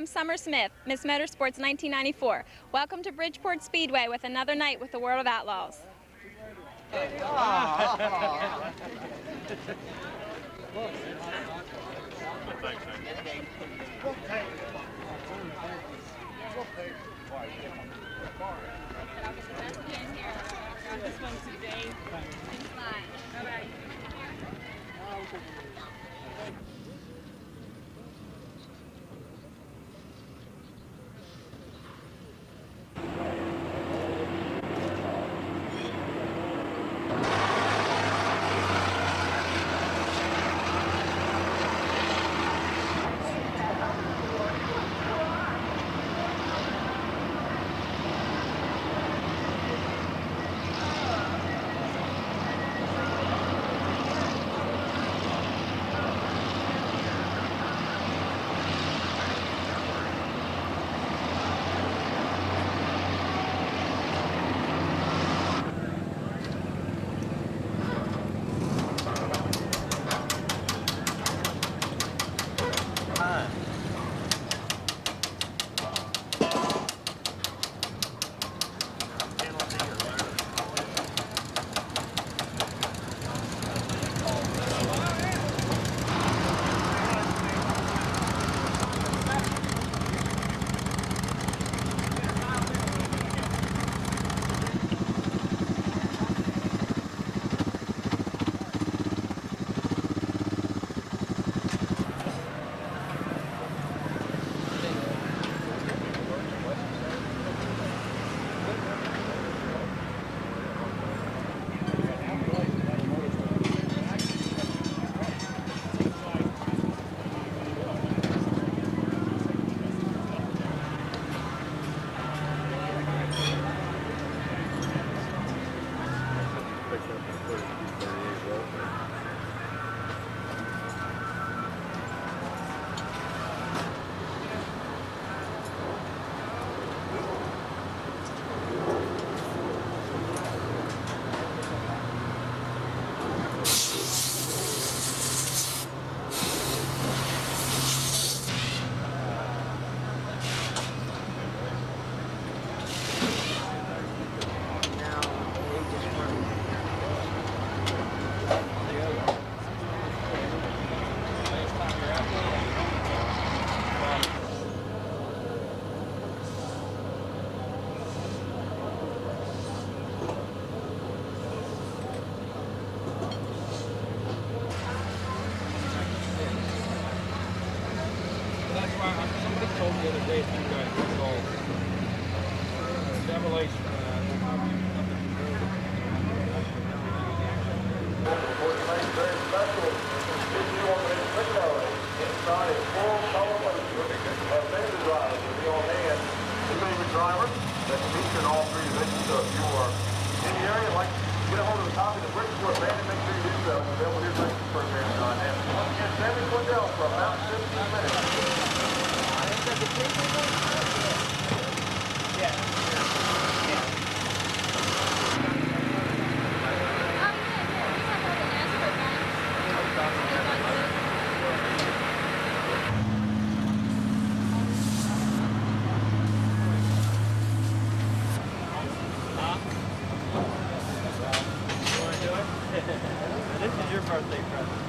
I'm Summer Smith, Miss Motorsports 1994. Welcome to Bridgeport Speedway with another night with the World of Outlaws. This one's today. Bye-bye. Somebody told me the other day if you guys install demolition. Very special. If you want to regularly, inside is full color motion. Favorite driver will be on hand. The favorite driver that's featured in all three divisions. So if you are in the area, like get a hold of the copy of the Bridgeport band and make sure you do so. We'll be able to hear the program on that. Once again, Sammy Swindell for about 15 minutes. This is your birthday present.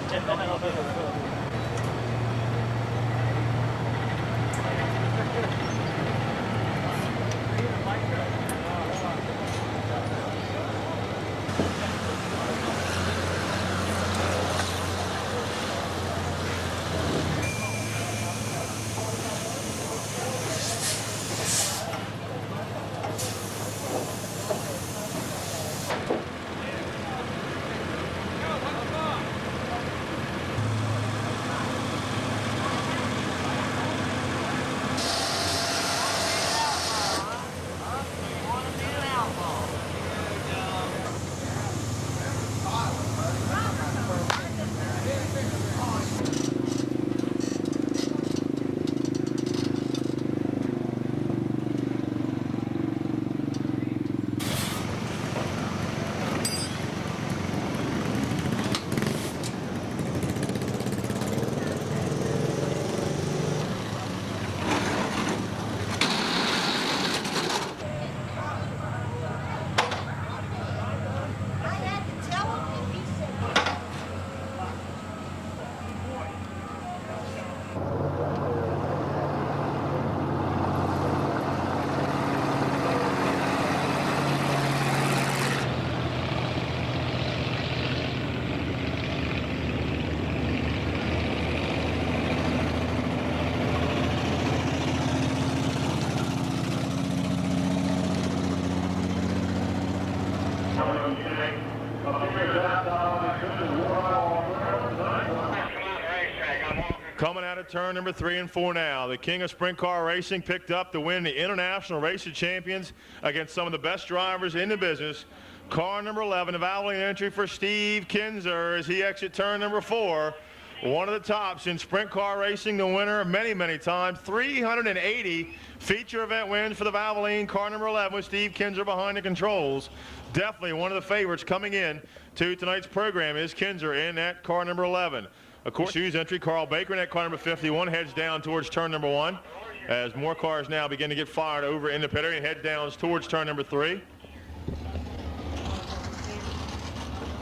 Coming out of turn number 3 and 4 now, the king of sprint car racing picked up to win the International Race of Champions against some of the best drivers in the business. Car number 11, a Valvoline entry for Steve Kinzer as he exits turn number 4. One of the tops in sprint car racing, the winner many, many times. 380 feature event wins for the Valvoline. Car number 11 with Steve Kinzer behind the controls. Definitely one of the favorites coming in to tonight's program is Kinzer in that car number 11. Of course, shoes entry, Carl Baker in that car number 51 heads down towards turn number 1 as more cars now begin to get fired over in the pit area and head down towards turn number 3.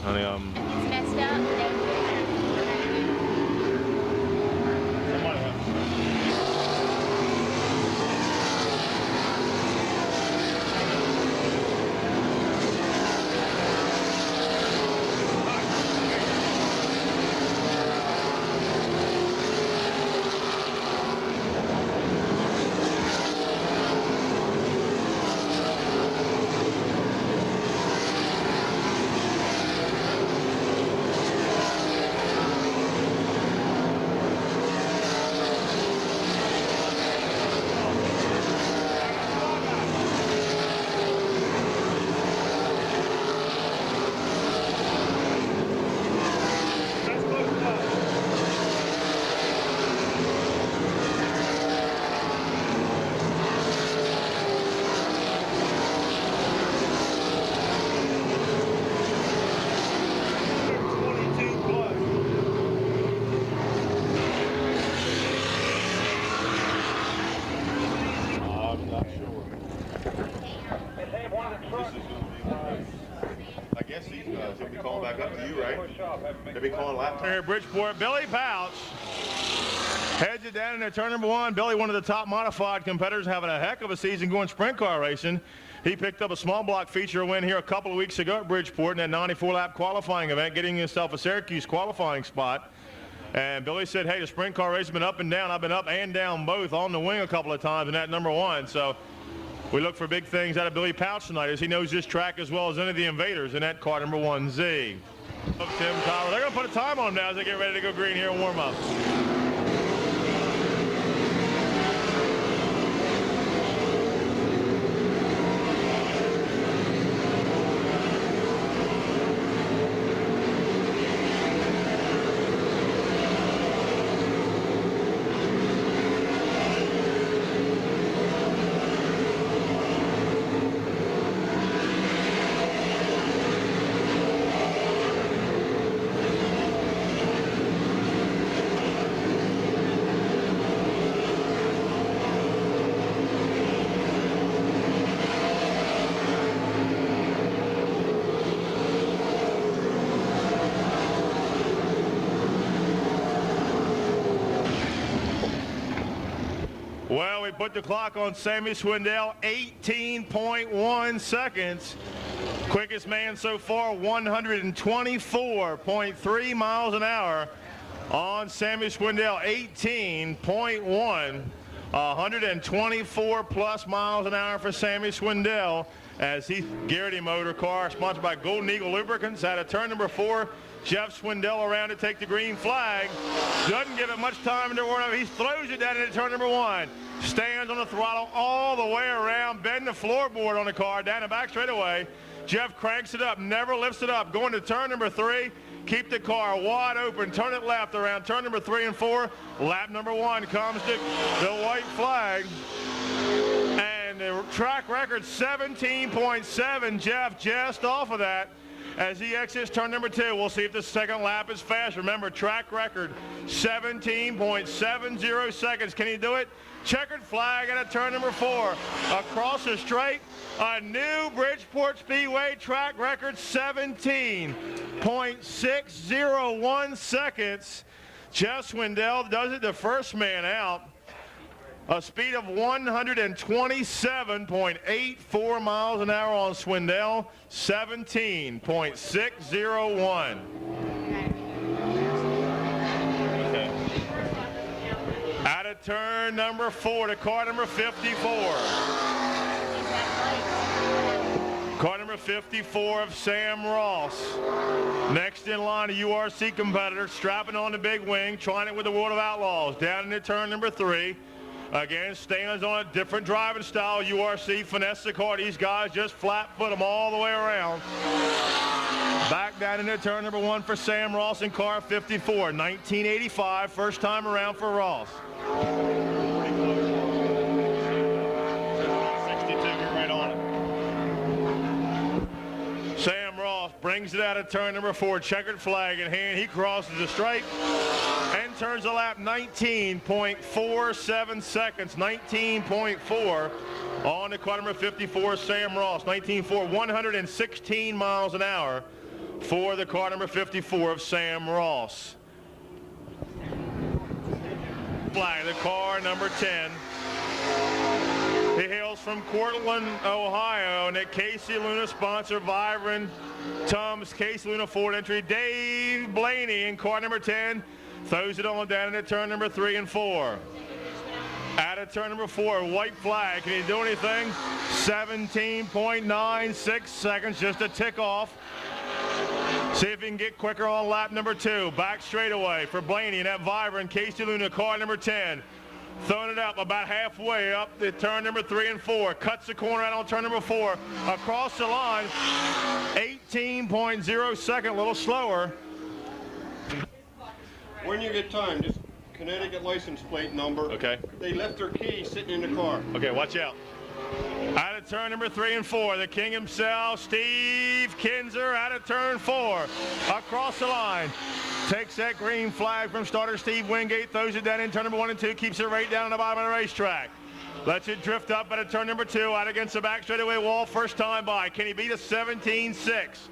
It's messed up. I guess he's going to be calling back up to you, right? They'll be calling lap time. Here, Bridgeport, Billy Pouch heads it down into turn number 1. Billy, one of the top modified competitors, having a heck of a season going sprint car racing. He picked up a small block feature win here a couple of weeks ago at Bridgeport in that 94-lap qualifying event, getting himself a Syracuse qualifying spot. And Billy said, hey, the sprint car race has been up and down. I've been up and down both on the wing a couple of times in that number 1. So we look for big things out of Billy Pouch tonight as he knows this track as well as any of the invaders in that car number 1Z. Tim Tyler, they're going to put a time on him now as they get ready to go green here and warm up. Well, we put the clock on Sammy Swindell, 18.1 seconds. Quickest man so far, 124.3 miles an hour on Sammy Swindell, 18.1. 124 plus miles an hour for Sammy Swindell as he Garrity Motor Car, sponsored by Golden Eagle Lubricants, out of turn number 4. Jeff Swindell around to take the green flag. Doesn't give it much time to warm up. He throws it down into turn number 1. Stands on the throttle all the way around, bending the floorboard on the car, down the back straightaway. Jeff cranks it up, never lifts it up. Going to turn number 3. Keep the car wide open. Turn it left around turn number 3 and 4. Lap number 1 comes to the white flag. And the track record 17.7. Jeff just off of that as he exits turn number 2. We'll see if the second lap is fast. Remember, track record 17.70 seconds. Can he do it? Checkered flag at a turn number 4. Across the straight, a new Bridgeport Speedway track record 17.601 seconds. Jeff Swindell does it the first man out. A speed of 127.84 miles an hour on Swindell, 17.601. Out of turn number 4 to car number 54. Car number number 54 of Sam Ross. Next in line, a URC competitor, strapping on the big wing, trying it with the World of Outlaws. Down into turn number 3. Again, stands on a different driving style. URC finesse the car. These guys just flat foot them all the way around. Back down into turn number 1 for Sam Ross in car 54. 1985, first time around for Ross. 62, you're right on it. Sam Ross brings it out of turn number 4. Checkered flag in hand. He crosses the stripe and turns a lap 19.47 seconds. 19.4 on the car number 54, Sam Ross. 19.4, 116 miles an hour for the car number 54 of Sam Ross. Flag, the car number 10. He hails from Cortland, Ohio, and that Casey Luna sponsor, Vibrant Tums, Casey Luna Ford entry. Dave Blaney in car number 10 throws it on down into turn number 3 and 4. Out of turn number 4, white flag. Can he do anything? 17.96 seconds, just a tick off. See if he can get quicker on lap number 2. Back straightaway for Blaney and that Vibrant Casey Luna, car number 10. Throwing it up about halfway up the turn number 3 and 4. Cuts the corner out on turn number 4. Across the line, 18.0 second, a little slower. When you get time, just Connecticut license plate number. Okay. They left their key sitting in the car. Okay, watch out. Out of turn number 3 and 4, the king himself, Steve Kinzer, out of turn 4. Across the line. Takes that green flag from starter Steve Wingate, throws it down in turn number 1 and 2, keeps it right down on the bottom of the racetrack. Lets it drift up out of turn number 2, out against the back straightaway wall, first time by. Can he beat a 17.6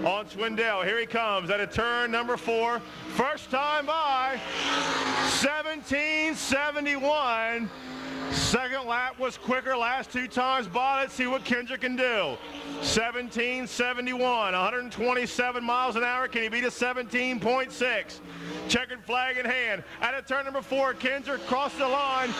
on Swindell? Here he comes out of turn number 4, first time by, 17.71. Second lap was quicker, last 2 times by. Let's see what Kinzer can do. 17.71, 127 miles an hour. Can he beat a 17.6? Checkered flag in hand. Out of turn number 4, Kinzer crossed the line.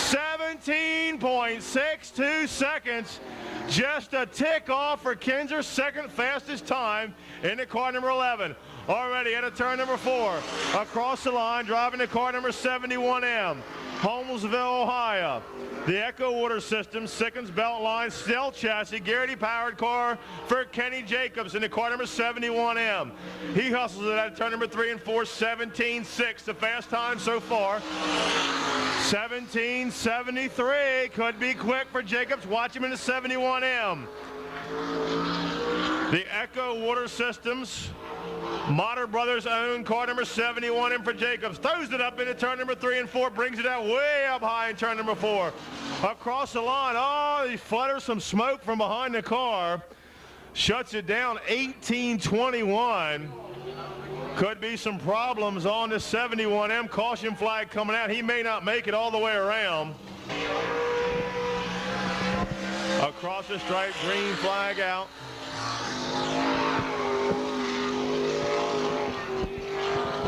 17.62 seconds. Just a tick off for Kinzer's second fastest time in the car number 11. Already out of turn number 4. Across the line, driving the car number 71M. Holmesville, Ohio. The Echo Water System, Sickens Belt Line, Snell Chassis, Garrity powered car for Kenny Jacobs in the car number 71M. He hustles it at turn number 3 and 4, 17.6, the fast time so far. 17.73, could be quick for Jacobs. Watch him in the 71M. The Echo Water Systems, Motter Brothers own car number 71 in for Jacobs. Throws it up into turn number 3 and 4. Brings it out way up high in turn number 4. Across the line. Oh, he flutters some smoke from behind the car. Shuts it down 18.21. Could be some problems on the 71M. Caution flag coming out. He may not make it all the way around. Across the stripe, green flag out.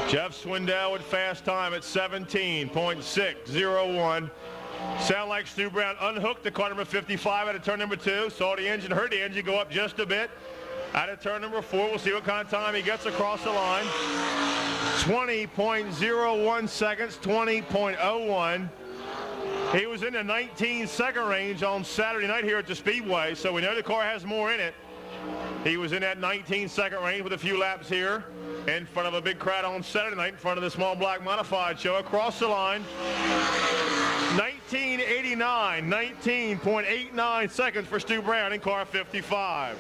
Jeff Swindell with fast time at 17.601. Sound like Stu Brown unhooked the car number 55 out of turn number 2. Saw the engine, heard the engine go up just a bit. Out of turn number 4, we'll see what kind of time he gets across the line. 20.01 seconds, 20.01. He was in the 19-second range on Saturday night here at the Speedway, so we know the car has more in it. He was in that 19-second range with a few laps here in front of a big crowd on Saturday night in front of the small black modified show. Across the line, 19.89, 19.89 seconds for Stu Brown in car 55.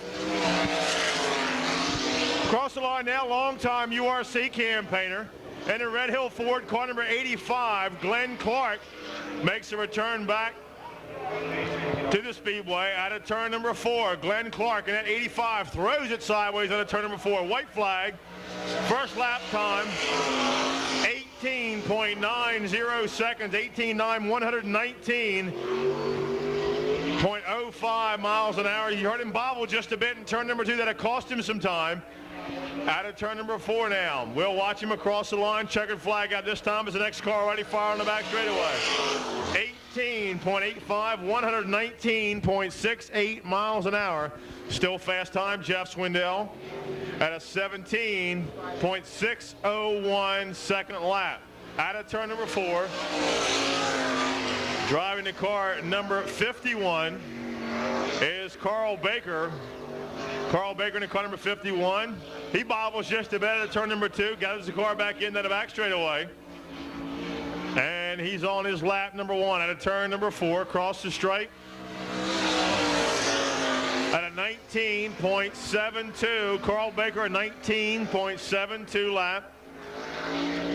Across the line now, longtime URC campaigner and a Red Hill Ford car number 85, Glenn Clark, makes a return back to the Speedway out of turn number 4. Glenn Clark in that 85 throws it sideways out of turn number 4. White flag. First lap time, 18.90 seconds, 18.9, 119.05 miles an hour. You heard him bobble just a bit in turn number 2. That cost him some time. Out of turn number 4 now. We'll watch him across the line. Checkered flag out this time as the next car already fired on the back straightaway. 17.85, 119.68 miles an hour. Still fast time, Jeff Swindell at a 17.601 second lap. Out of turn number 4, driving the car number 51 is Carl Baker. Carl Baker in the car number 51. He bobbles just a bit at turn number 2, gathers the car back into the back straightaway. And he's on his lap number 1 out of turn number 4, across the stripe. At a 19.72, Carl Baker a 19.72 lap.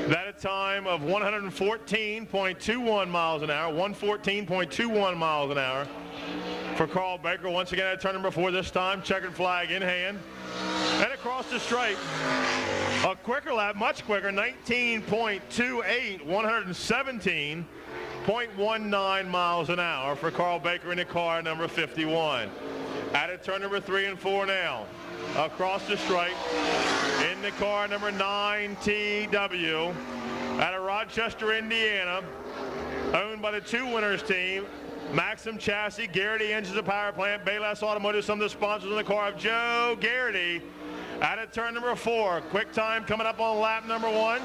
That a time of 114.21 miles an hour, 114.21 miles an hour for Carl Baker. Once again at turn number 4, this time checkered flag in hand. And across the stripe, a quicker lap, much quicker, 19.28, 117.19 miles an hour for Carl Baker in the car number 51. At a turn number 3 and 4 now. Across the stripe in the car number 9 TW out of Rochester, Indiana, owned by the 2 winners team, Maxim Chassis, Garrity Engines and Power Plant, Bayless Automotive, some of the sponsors in the car of Joe Garrity. Out of turn number 4, quick time coming up on lap number 1,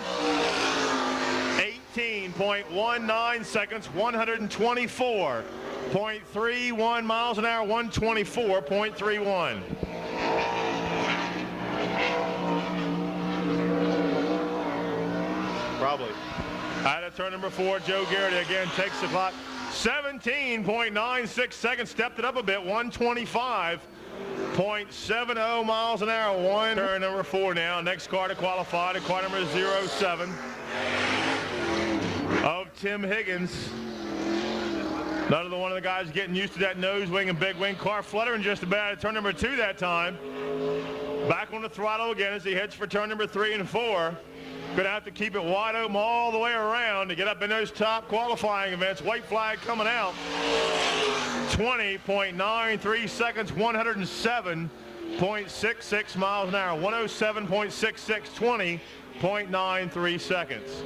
18.19 seconds, 124.31 miles an hour, 124.31. Probably. Out of turn number 4, Joe Garrity again takes the clock. 17.96 seconds, stepped it up a bit, 125.70 miles an hour. Turn number 4 now. Next car to qualify, the car number 07 of Tim Higgins. Another one of the guys getting used to that nose wing and big wing. Car fluttering just about at turn number 2 that time. Back on the throttle again as he heads for turn number 3 and 4. Gonna have to keep it wide open all the way around to get up in those top qualifying events. White flag coming out. 20.93 seconds, 107.66 miles an hour. 107.66, 20.93 seconds.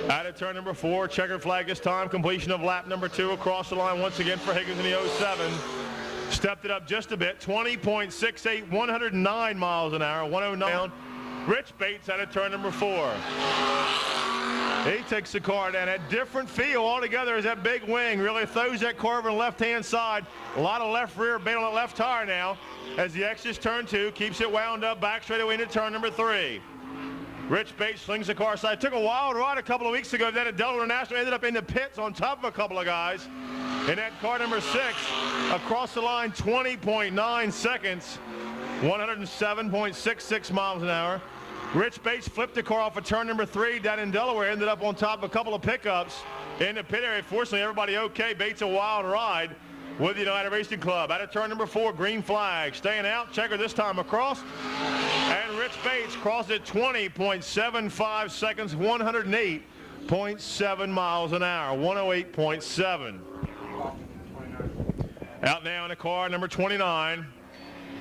Out of turn number 4, checkered flag this time. Completion of lap number 2 across the line once again for Higgins in the 07. Stepped it up just a bit, 20.68, 109 miles an hour, 109. Rich Bates out of turn number 4. He takes the car down. A different feel altogether as that big wing really throws that car over the left-hand side. A lot of left rear bait on that left tire now as he exits turn 2, keeps it wound up back straight away into turn number 3. Rich Bates slings the car aside. Took a wild ride a couple of weeks ago. Then at Delaware National ended up in the pits on top of a couple of guys. In that car number 6, across the line, 20.9 seconds, 107.66 miles an hour. Rich Bates flipped the car off of turn number 3 down in Delaware, ended up on top of a couple of pickups in the pit area. Fortunately, everybody okay. Bates a wild ride with the United Racing Club. Out of turn number 4, green flag. Staying out, checker this time across. And Rich Bates crossed it 20.75 seconds, 108.7 miles an hour, 108.7. Out now in the car number 29.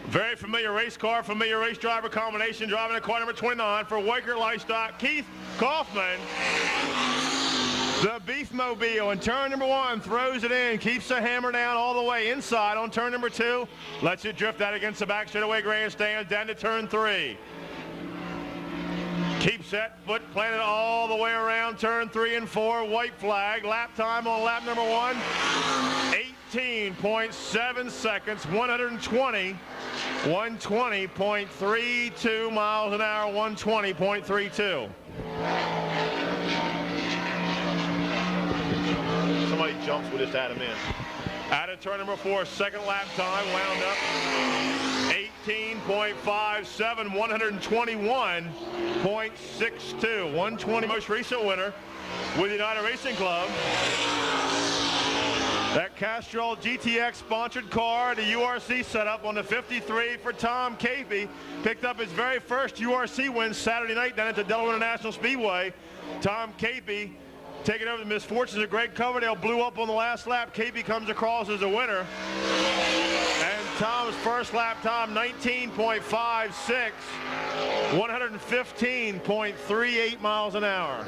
Very familiar race car, familiar race driver combination, driving the car number 29 for Weichert Livestock, Keith Kaufman. The Beefmobile in turn number 1 throws it in, keeps the hammer down all the way inside on turn number 2, lets it drift out against the back straightaway grandstand down to turn 3. Keeps that foot planted all the way around turn 3 and 4. White flag. Lap time on lap number 1. 18.7 seconds. 120.32 miles an hour. 120.32. Somebody jumps, we'll just add him in. Out of turn number 4, second lap time, wound up 18.57, 121.62, 120. Most recent winner with United Racing Club. That Castrol GTX sponsored car, the URC setup on the 53 for Tom Capey. Picked up his very first URC win Saturday night down at the Delaware International Speedway. Tom Capey taking over the misfortunes of Greg Coverdale, blew up on the last lap. Capey comes across as a winner. And Tom's first lap time, 19.56, 115.38 miles an hour.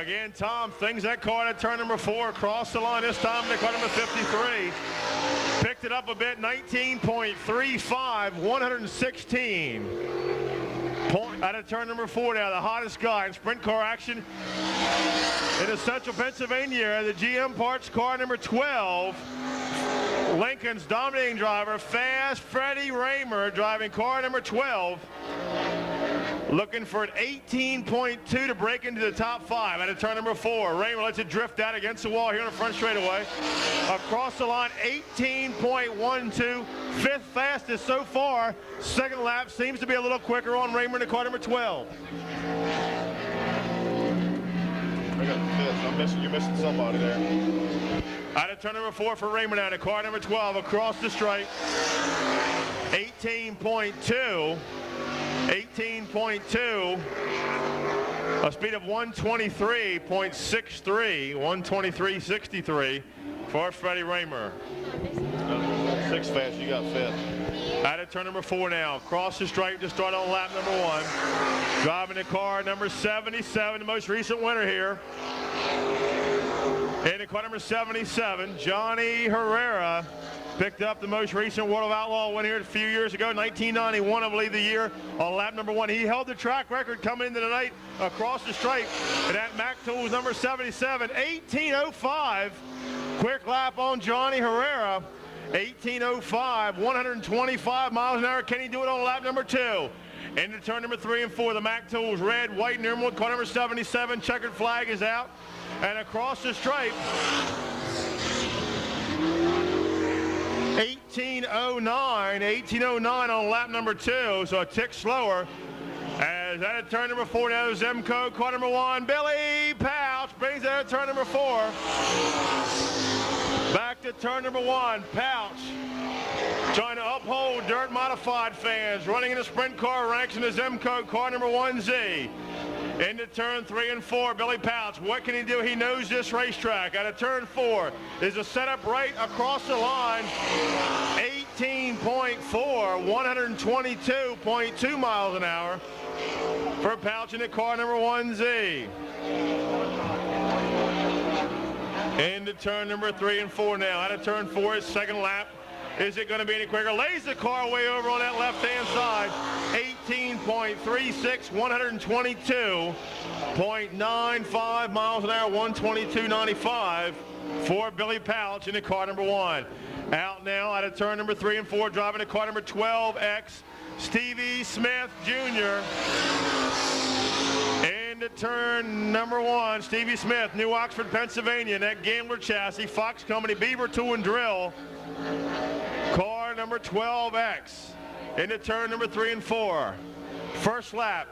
Again, Tom, things that car at turn number 4, across the line this time in the car number 53. Picked it up a bit, 19.35, 116. Out of turn number 4 now, the hottest guy in sprint car action in the central Pennsylvania, the GM Parts car number 12. Lincoln's dominating driver, Fast Freddie Raymer, driving car number 12. Looking for an 18.2 to break into the top 5 out of turn number 4. Raymer lets it drift out against the wall here in the front straightaway. Across the line, 18.12, 5th fastest so far. Second lap seems to be a little quicker on Raymer in the car number 12. I got 5th. You're missing somebody there. Out of turn number 4 for Raymer now, the car number 12 across the stripe. 18.2. 18.2, a speed of 123.63, 123.63 for Freddie Raymer. 6 fast, you got 5th. Out of turn number 4 now, across the stripe to start on lap number 1. Driving the car number 77, the most recent winner here. In the car number 77, Johnny Herrera. Picked up the most recent World of Outlaw win here a few years ago, 1991, I believe, the year on lap number 1. He held the track record coming into the night across the stripe. And at Mac Tools number 77, 18.05. Quick lap on Johnny Herrera. 18.05, 125 miles an hour. Can he do it on lap number 2? Into turn number 3 and 4, the Mac Tools red, white, and emerald, car number 77. Checkered flag is out. And across the stripe, 18.09 on lap number 2, so a tick slower. As out of turn number 4 now, Zemco, car number 1, Billy Pouch brings it out of turn number 4. Back to turn number 1, Pouch trying to uphold dirt modified fans, running in the sprint car ranks in the Zemco, car number 1Z. Into turn 3 and 4, Billy Pouch. What can he do? He knows this racetrack. Out of turn 4 is a setup right across the line. 18.4, 122.2 miles an hour for Pouch in the car number 1Z. Into turn number 3 and 4 now. Out of turn 4 is second lap. Is it going to be any quicker? Lays the car way over on that left-hand side. 18.36, 122.95 miles an hour, 122.95 for Billy Pouch in the car number 1. Out now out of turn number 3 and 4, driving the car number 12X, Stevie Smith Jr. Into turn number 1, Stevie Smith, New Oxford, Pennsylvania, in that Gambler chassis, Fox Company, Beaver Tool and Drill. Car number 12X into turn number 3 and 4. First lap,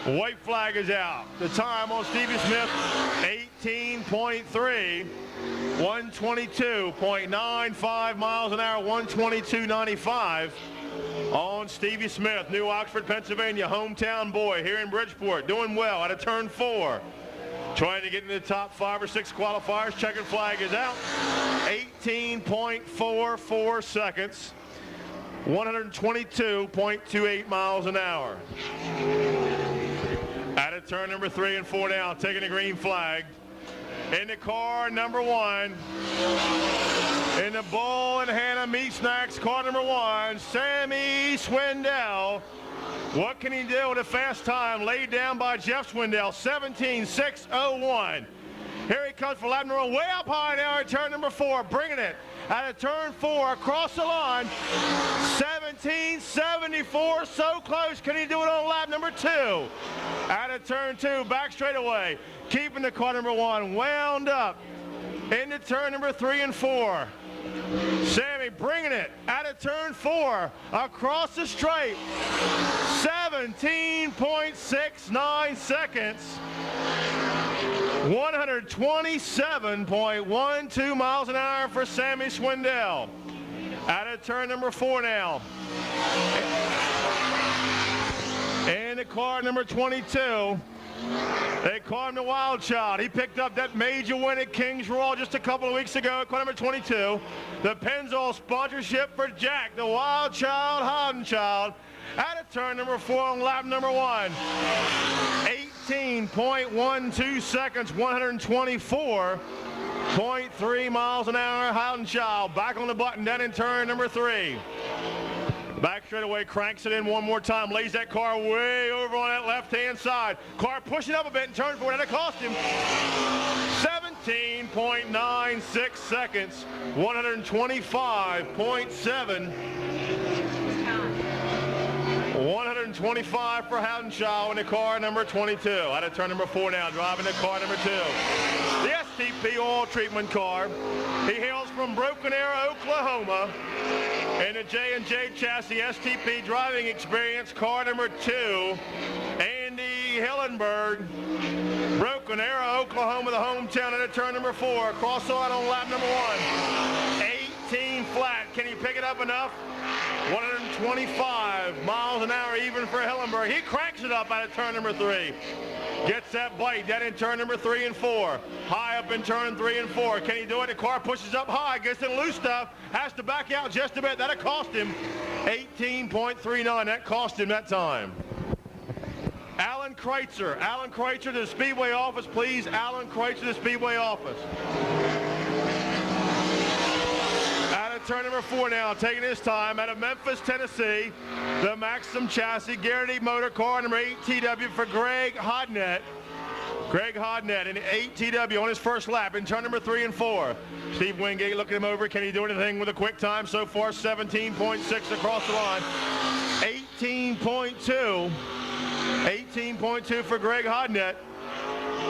white flag is out. The time on Stevie Smith, 18.3, 122.95 miles an hour, 122.95 on Stevie Smith, New Oxford, Pennsylvania, hometown boy here in Bridgeport, doing well out of turn 4. Trying to get into the top 5 or 6 qualifiers. Checkered flag is out. 18.44 seconds. 122.28 miles an hour. Out of turn number 3 and 4 now, taking the green flag. In the car number 1. In the Bull and Hannah Meat Snacks, car number 1, Sammy Swindell. What can he do with a fast time laid down by Jeff Swindell, 17.601. Here he comes for lap number 1, way up high now at turn number 4, bringing it out of turn 4 across the line, 17.74, so close. Can he do it on lap number 2? Out of turn 2, back straightaway, keeping the car number 1 wound up into turn number 3 and 4. Sammy bringing it out of turn 4 across the straight. 17.69 seconds. 127.12 miles an hour for Sammy Swindell. Out of turn number 4 now. And the car number 22. They call him the Wild Child. He picked up that major win at Kings Royal just a couple of weeks ago at car number 22. The Pennzoil sponsorship for Jack, the Wild Child, Hoddenchild, out of turn number 4 on lap number 1. 18.12 seconds, 124.3 miles an hour. Hoddenchild back on the button, down in turn number 3. Back straightaway, cranks it in one more time, lays that car way over on that left-hand side. Car pushing up a bit and turn for it, and it cost him 17.96 seconds, 125.7. 125 for Hoddenchild in the car number 22. Out of turn number 4 now, driving the car number 2. The STP oil treatment car. He hails from Broken Arrow, Oklahoma. In the J&J chassis STP driving experience, car number 2, Andy Hillenberg. Broken Arrow, Oklahoma, the hometown, at turn number 4. Cross the line on lap number 1. 18 flat. Can he pick it up enough? 125 miles an hour even for Hillenberg. He cranks it up out of turn number 3. Gets that bite down in turn number 3 and 4. High up in turn 3 and 4. Can he do it? The car pushes up high, gets in loose stuff, has to back out just a bit. That'll cost him 18.39. That cost him that time. Alan Kreitzer. Alan Kreitzer to the Speedway office, please. Alan Kreitzer to the Speedway office. Out of turn number 4 now, taking his time out of Memphis, Tennessee. The Maxim chassis, guaranteed motor, car number 8 TW for Greg Hodnett. Greg Hodnett in 8 TW on his first lap in turn number 3 and 4. Steve Wingate looking him over. Can he do anything with a quick time? So far, 17.6 across the line. 18.2. 18.2 for Greg Hodnett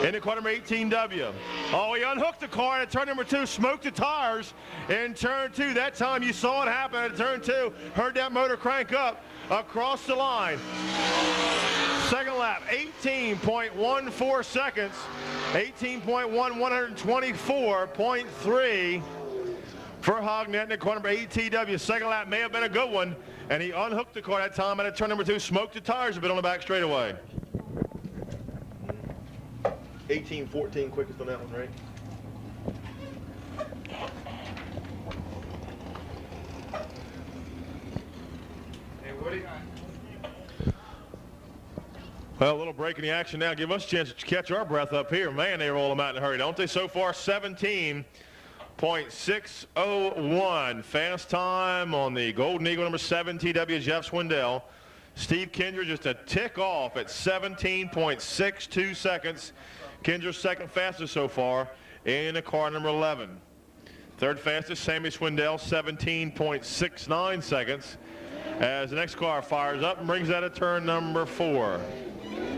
in the car number 18W. Oh, he unhooked the car at turn number 2, smoked the tires in turn 2. That time you saw it happen at turn 2. Heard that motor crank up across the line. Second lap, 18.14 seconds. 124.3 for Hodnett in the car number 8TW. Second lap may have been a good one, and he unhooked the car that time at turn number 2, smoked the tires a bit on the back straightaway. 18.14 quickest on that one, right? Hey, Woody. Well, a little break in the action now. Give us a chance to catch our breath up here. Man, they roll them out in a hurry, don't they? So far, 17.601. Fast time on the Golden Eagle number 7 TW, Jeff Swindell. Steve Kindred just a tick off at 17.62 seconds. Kindred's second fastest so far in the car number 11. Third fastest, Sammy Swindell, 17.69 seconds. As the next car fires up and brings that at turn number 4.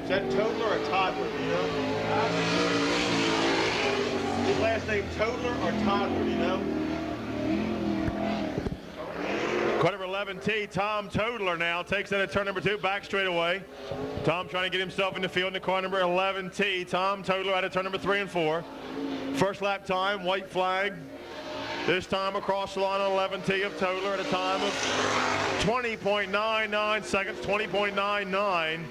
Is that Toadler or Toddler, do you know? His last name Toadler or Toddler, do you know? Car number 11T, Tom Toadler now takes that at turn number 2, back straight away. Tom trying to get himself in the field in the car number 11T. Tom Toadler out of turn number 3 and 4. First lap time, white flag. This time across the line on 11T of Toadler at a time of 20.99 seconds, 20.99.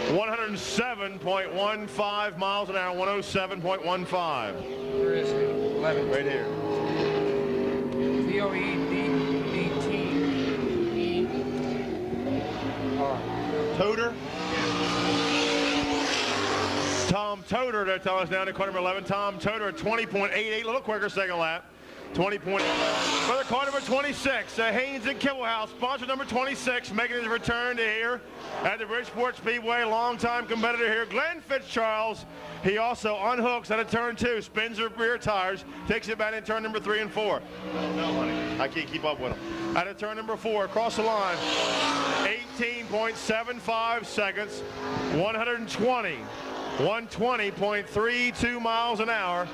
107.15 miles an hour, 107.15. Where is he? 11. Right here. T-O-E-D-D-E-R. Toder. Tom Toder, they're telling us now in the car number 11. Tom Toder at 20.88, a little quicker second lap. 20 points for the car number 26, Haynes and Kibblehouse, sponsor number 26, making his return to here at the Bridgeport Speedway, longtime competitor here, Glenn Fitzcharles. He also unhooks out of turn 2, spins the rear tires, takes it back in turn number 3 and 4. No, honey, I can't keep up with him. Out of turn number 4, across the line, 18.75 seconds, 120.32 miles an hour.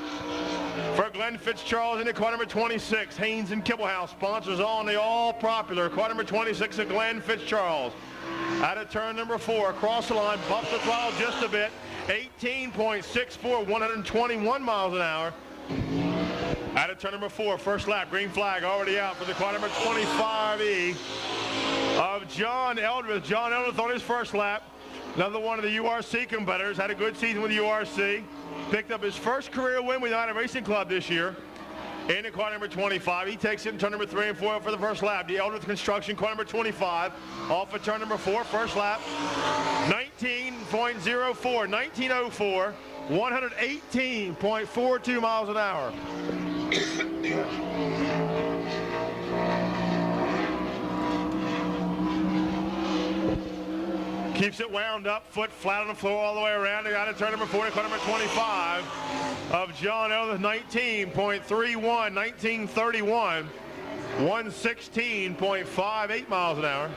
For Glenn Fitzcharles in the car number 26, Haynes and Kibblehouse, sponsors on the all-popular car number 26 of Glenn Fitzcharles. Out of turn number 4, across the line, bumps the throttle just a bit, 18.64, 121 miles an hour. Out of turn number 4, first lap, green flag already out for the car number 25E of John Eldredge. John Eldredge on his first lap. Another one of the URC competitors, had a good season with URC. Picked up his first career win with United Racing Club this year. In the car number 25, he takes it in turn number 3 and 4 for the first lap. The Eldridge Construction, car number 25, off of turn number 4, first lap. 19.04, 1904, 118.42 miles an hour. Keeps it wound up, foot flat on the floor all the way around. They got it, turn number 4 to car number 25 of John Eldridge, 19.31, 1931, 116.58 miles an hour.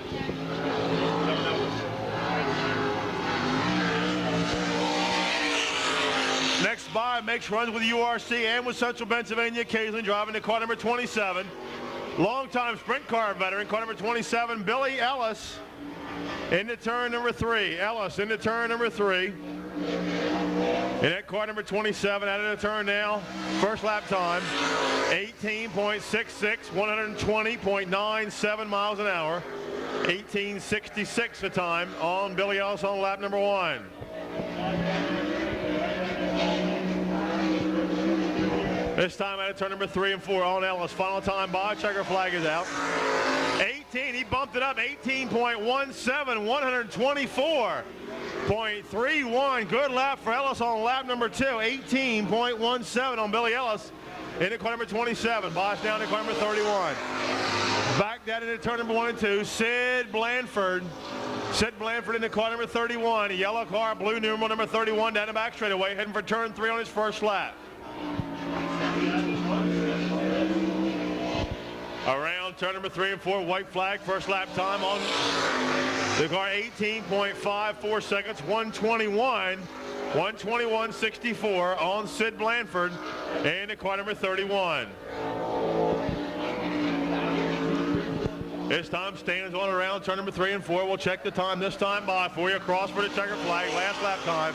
Next by makes runs with URC and with Central Pennsylvania occasionally, driving to car number 27. Longtime sprint car veteran, car number 27, Billy Ellis. Into turn number 3. Ellis into turn number 3. In that car number 27, out of the turn now. First lap time, 18.66, 120.97 miles an hour. 18.66 the time on Billy Ellis on lap number 1. This time out of turn number 3 and 4 on Ellis. Final time by, checker flag is out. 18, he bumped it up, 18.17, 124.31. Good lap for Ellis on lap number 2, 18.17 on Billy Ellis into car number 27. Boss down to car number 31. Back down into turn number 1 and 2, Sid Blanford. Sid Blanford into car number 31. A yellow car, blue numeral number 31 down the back straightaway, heading for turn 3 on his first lap. Around turn number 3 and 4, white flag, first lap time on the car, 18.54 seconds, 121.64 on Sid Blanford and the car number 31. This time stands on around turn number 3 and 4. We'll check the time this time by for you. Across for the checker flag, last lap time.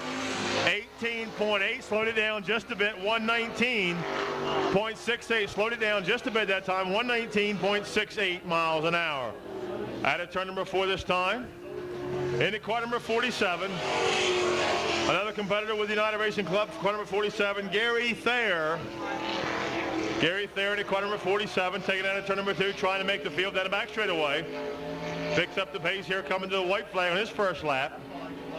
18.8, slowed it down just a bit, 119.68, slowed it down just a bit that time, 119.68 miles an hour. Out of turn number 4 this time. Into car number 47, another competitor with the United Racing Club, car number 47, Gary Thayer. Gary Thayer into car number 47, taking out of turn number 2, trying to make the field down the back straightaway. Picks up the pace here, coming to the white flag on his first lap.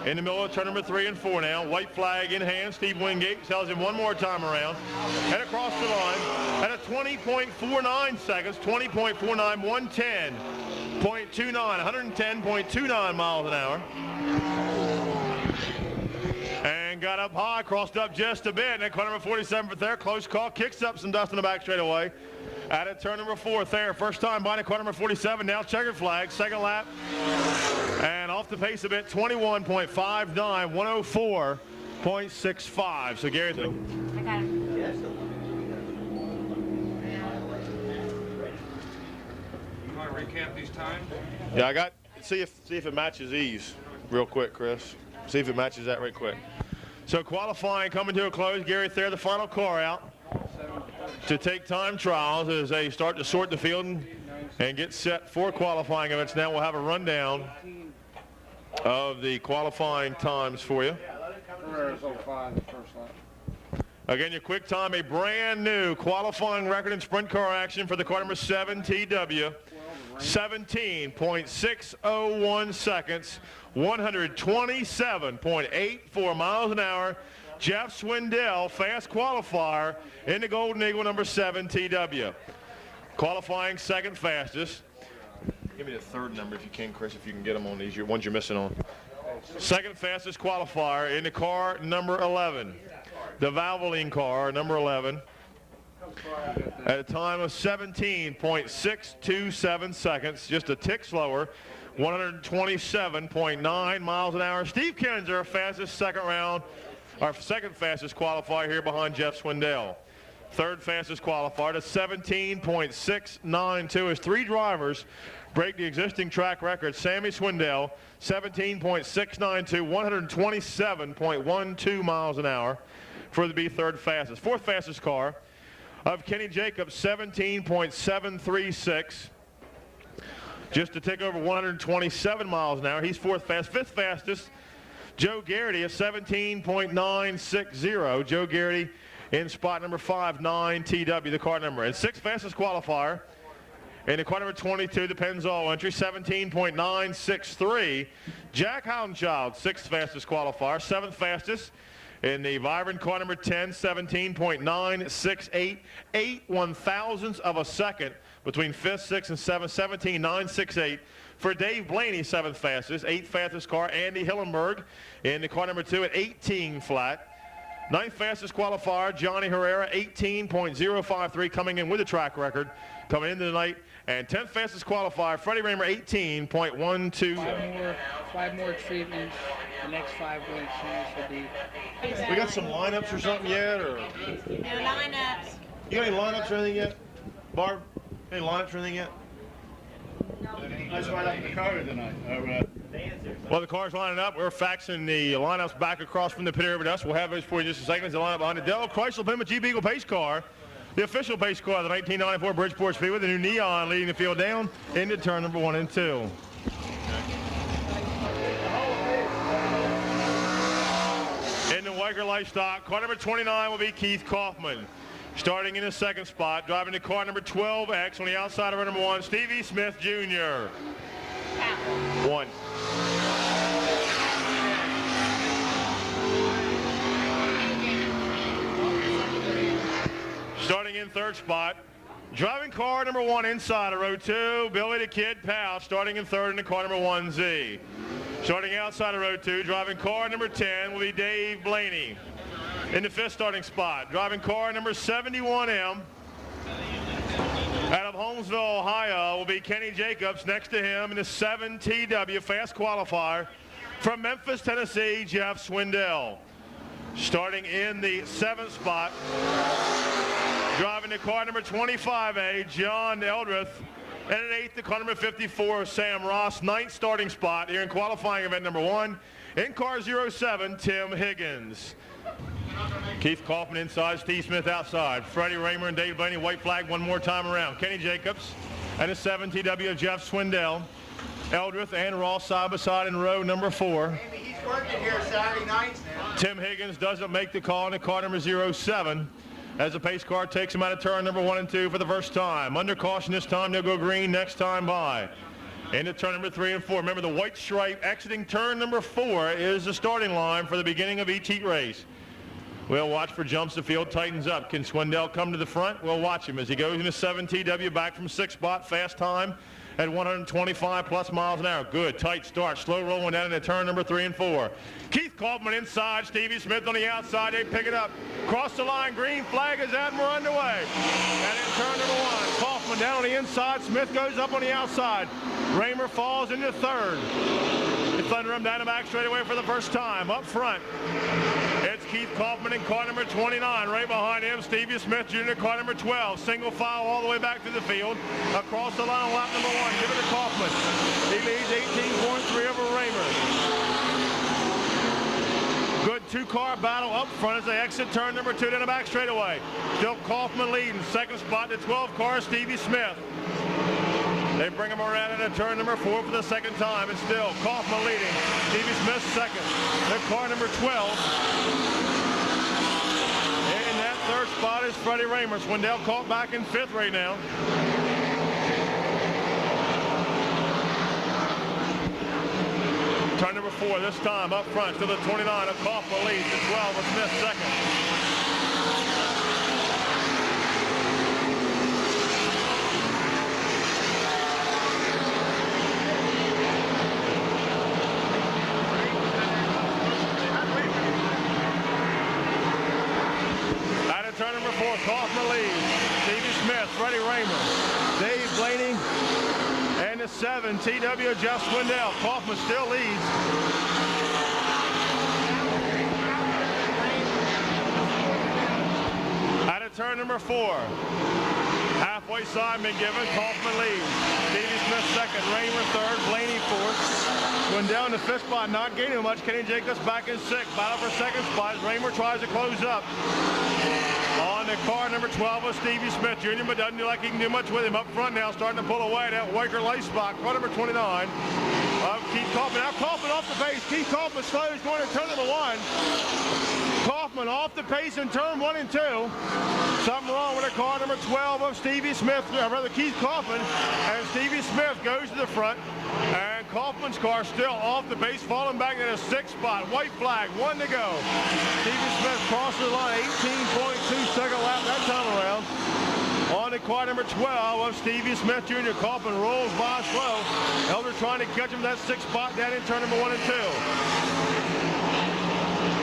In the middle of turn number 3 and 4 now. White flag in hand. Steve Wingate tells him one more time around. Head across the line at a 20.49 seconds. 20.49, 110.29, 110.29 miles an hour. And got up high, crossed up just a bit. And then car number 47 for Thayer. Close call. Kicks up some dust in the back straightaway. Out of turn number 4, Thayer. First time by the car number 47. Now checkered flag. Second lap. And off the pace a bit, 21.59, 104.65. So Gary, I got him. You want to recap these times? Yeah, I got. See if it matches these real quick, Chris. See if it matches that right quick. So qualifying coming to a close. Gary Thayer, the final car out to take time trials as they start to sort the field and get set for qualifying events. Now we'll have a rundown of the qualifying times for you. Again, your quick time, a brand new qualifying record in sprint car action for the car number 7 TW. 17.601 seconds, 127.84 miles an hour. Jeff Swindell, fast qualifier in the Golden Eagle number 7 TW. Qualifying second fastest. Give me the third number if you can, Chris, if you can get them on these ones you're missing on. Second fastest qualifier in the car number 11. The Valvoline car, number 11. At a time of 17.627 seconds, just a tick slower, 127.9 miles an hour. Steve Kinzer, fastest second round, our second fastest qualifier here behind Jeff Swindell. Third fastest qualifier to 17.692 as 3 drivers break the existing track record. Sammy Swindell, 17.692, 127.12 miles an hour for the third fastest. Fourth fastest car of Kenny Jacobs, 17.736, just to tick over 127 miles an hour. He's fourth fast. Fifth fastest Joe Garrity, a 17.960. Joe Garrity in spot number 5, 9TW, the car number. And 6th fastest qualifier in the car number 22, the Pennzoil entry, 17.963. Jack Houdenchild, 6th fastest qualifier, 7th fastest in the vibrant car number 10, 17.968. 8/1000ths of a second between 5th, 6th, and 7th, 17.968. For Dave Blaney, 7th fastest. 8th fastest car, Andy Hillenberg in the car number 2 at 18 flat. 9th fastest qualifier, Johnny Herrera, 18.053, coming in with a track record coming into the night. And 10th fastest qualifier, Freddie Raymer, 18.12. Five more treatments. The next 5 wins should be. We got some lineups or something yet, or? No lineups. You got any lineups or anything yet, Barb? Any lineups or anything yet? Nice ride up in the car tonight. Well, the car's lining up. We're faxing the lineups back across from the pit area with us. We'll have those for you in just a second. As the lineup behind the Dell Chrysler Plymouth Jeep Eagle pace car, the official pace car of the 1994 Bridgeport Speedway, the new neon leading the field down into turn number 1 and 2. In the Weiger Livestock, car number 29 will be Keith Kaufman. Starting in the 2nd spot, driving the car number 12X on the outside of number 1, Stevie Smith Jr. 1. Starting in 3rd spot, driving car number 1 inside of row 2, Billy the Kid Powell, starting in 3rd in the car number 1Z. Starting outside of row 2, driving car number 10 will be Dave Blaney. In the 5th starting spot, driving car number 71M out of Holmesville, Ohio, will be Kenny Jacobs. Next to him in the 7TW fast qualifier from Memphis, Tennessee, Jeff Swindell. Starting in the 7th spot, driving the car number 25A, John Eldrith. And at 8th, the car number 54, Sam Ross. 9th starting spot here in qualifying event number 1. In car 07, Tim Higgins. Keith Kaufman inside, Steve Smith outside. Freddie Raymer and Dave Blaney, white flag one more time around. Kenny Jacobs and a 7TW of Jeff Swindell. Eldrith and Ross side by side in row number 4. He's working here Saturday nights now. Tim Higgins doesn't make the call in the car number 07 as the pace car takes him out of turn number 1 and 2 for the first time. Under caution this time, they'll go green next time by. Into turn number 3 and 4. Remember, the white stripe exiting turn number 4 is the starting line for the beginning of each heat race. We'll watch for jumps. The field tightens up. Can Swindell come to the front? We'll watch him as he goes into 7TW back from 6th spot. Fast time at 125 plus miles an hour. Good, tight start. Slow rolling down into turn number 3 and 4. Keith Kaufman inside. Stevie Smith on the outside. They pick it up. Cross the line. Green flag is out and we're underway. And in turn number 1, Kaufman down on the inside. Smith goes up on the outside. Raymer falls into 3rd. It's Thunder him down the back straight away for the first time. Up front, it's Keith Kaufman in car number 29. Right behind him, Stevie Smith Jr., car number 12. Single file all the way back to the field. Across the line, lap number 1. Give it to Kaufman. He leads 18.3 over Raymer. Good 2-car battle up front as they exit turn number 2 down the back straightaway. Still Kaufman leading. 2nd spot, the 12-car, Stevie Smith. They bring him around into turn number 4 for the 2nd time. And still Kaufman leading. Stevie Smith 2nd. The car number 12. In that 3rd spot is Freddie Raymer. Swindell caught back in 5th right now. Turn number 4 this time up front to the 29 of Kaufman leads. The 12 of Smith 2nd. Turn number 4, Kaufman leads. Stevie Smith, Freddie Raymer, Dave Blaney, and the 7TW Jeff Swindell. Kaufman still leads. Out of turn number 4. Halfway sign been given. Kaufman leads. Stevie Smith 2nd, Raymer 3rd, Blaney 4th. Swindell in the 5th spot, not gaining much. Kenny Jacobs back in 6th. Battle for 2nd spot. Raymer tries to close up. On the car number 12 of Stevie Smith Jr., but doesn't look like he can do much with him. Up front now, starting to pull away. That Waker lace spot, car number 29. Keith Kaufman. Now Kaufman off the pace. Keith Kaufman slows going to turn number 1. Kaufman off the pace in turn 1 and 2. Something wrong with the car number 12 of Stevie Smith, rather Keith Kaufman, and Stevie Smith goes to the front, and Kaufman's car still off the base, falling back in a 6th spot. White flag, 1 to go. Stevie Smith crosses the line, 18.2 second lap that time around. On to car number 12 of Stevie Smith Jr. Kaufman rolls by slow. Elder trying to catch him that 6th spot down in turn number 1 and 2.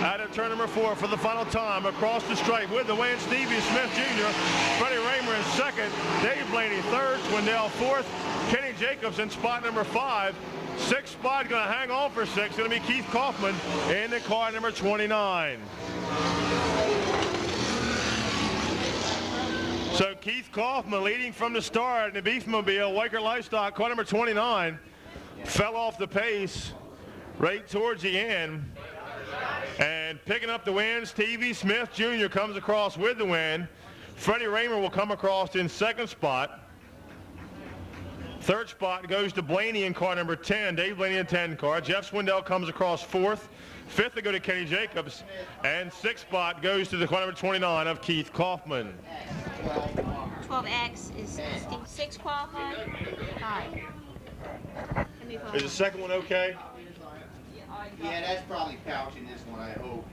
Out of turn number 4 for the final time across the stripe with the win, Stevie Smith Jr. Freddie Raymer in 2nd, Dave Blaney 3rd, Swindell 4th, Kenny Jacobs in spot number 5. 6th spot going to hang on for 6. Going to be Keith Kaufman in the car number 29. So Keith Kaufman leading from the start in the Beefmobile, Weichert Livestock, car number 29, fell off the pace right towards the end. And picking up the win, Stevie Smith Jr. comes across with the win. Freddie Raymer will come across in 2nd spot. 3rd spot goes to Blaney in car number 10, Dave Blaney in 10 car. Jeff Swindell comes across 4th. 5th to go to Kenny Jacobs. And 6th spot goes to the car number 29 of Keith Kaufman. 12X is Steve 6 qualified? 5. Is the second one okay? Yeah, that's probably pouching this one, I hope.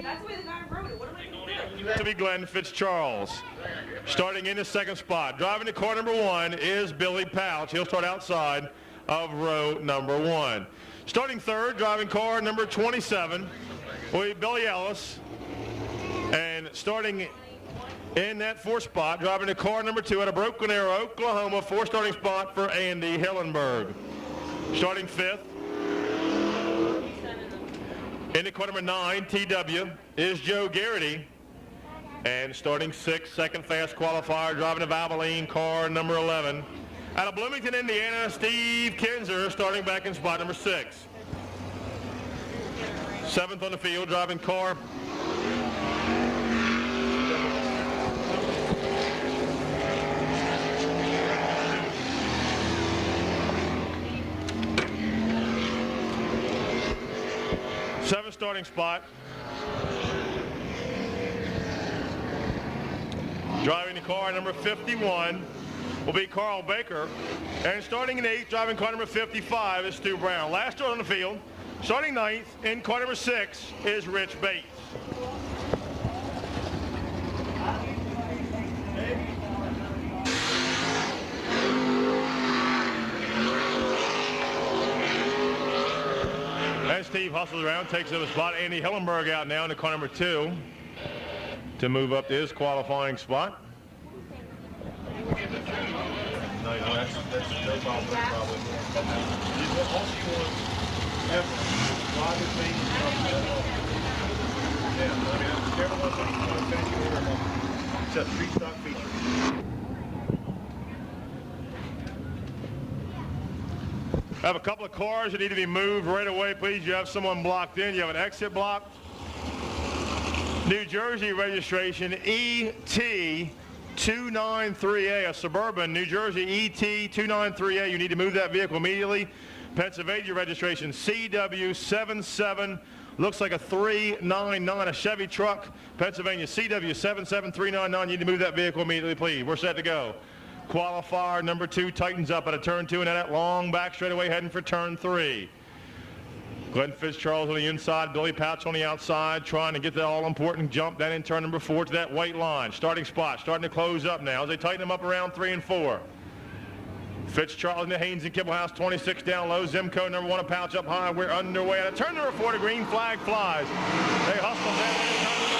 That's the way the guy wrote it. What am I going to do? To be Glenn Fitzcharles. Starting in the 2nd spot. Driving to car number 1 is Billy Pouch. He'll start outside of row number 1. Starting 3rd, driving car number 27, will be Billy Ellis. And starting in that 4th spot, driving to car number 2 out of Broken Arrow, Oklahoma, 4th starting spot for Andy Hillenberg. Starting 5th, in car number 9, TW, is Joe Garrity. And starting 6th, second fast qualifier, driving to Valvoline, car number 11. Out of Bloomington, Indiana, Steve Kinzer starting back in spot number 6. 7th on the field, driving car. Seventh starting spot. Driving the car number 51 will be Carl Baker. And starting in 8th, driving car number 55 is Stu Brown. Last start on the field, starting 9th, in car number 6 is Rich Bates. As Steve hustles around, takes up a spot. Andy Hillenberg out now in the car number 2 to move up to his qualifying spot. No, that's no problem. All she wants ever. Yeah, I mean, everyone wants to finish your order. It's a 3-stock feature. I have a couple of cars that need to be moved right away, please. You have someone blocked in. You have an exit block. New Jersey registration ET293A, a Suburban, New Jersey ET293A. You need to move that vehicle immediately. Pennsylvania registration CW77, looks like a 399, a Chevy truck. Pennsylvania CW77399. You need to move that vehicle immediately, please. We're set to go. Qualifier number 2 tightens up at a turn 2 and that long back straightaway heading for turn 3. Glenn Fitzcharles on the inside, Billy Pouch on the outside, trying to get that all-important jump down in turn number 4 to that white line. Starting spot, starting to close up now as they tighten them up around 3 and 4. Fitzcharles into Haynes and Kibblehouse, 26 down low. Zimco number 1, a Pouch up high. We're underway. At a turn number 4, the green flag flies. They hustle down in turn number 1.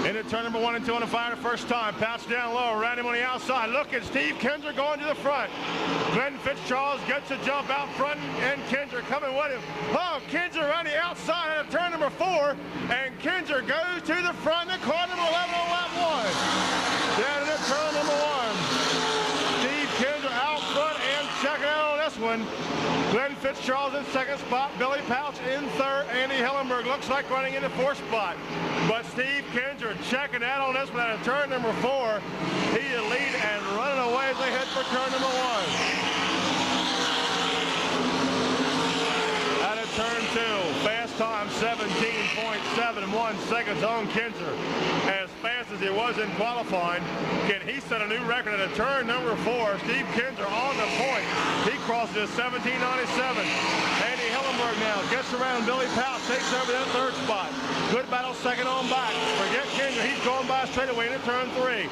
Into turn number 1 and 2 on the fire the first time. Pouch down low, around him on the outside. Look at Steve Kinzer going to the front. Glenn Fitzcharles gets a jump out front, and Kinzer coming with him. Oh, Kinzer around the outside at turn number 4, and Kinzer goes to the front in car number 11 on lap 1. Down into turn number 1. Steve Kinzer out front and checking out on this one. Glenn Fitzcharles in 2nd spot, Billy Pouch in 3rd, Andy Hillenberg looks like running in the 4th spot. But Steve Kinzer checking out on this one at turn number 4. He is lead and running away as they head for turn number 1. turn 2. Fast time 17.71 seconds on Kinzer. As fast as he was in qualifying, can he set a new record at a turn number 4? Steve Kinzer on the point. He crosses 17.97. Andy Hillenberg now gets around Billy Pouch, takes over that third spot. Good battle second on back. Forget Kinzer, he's going by straightaway into turn 3.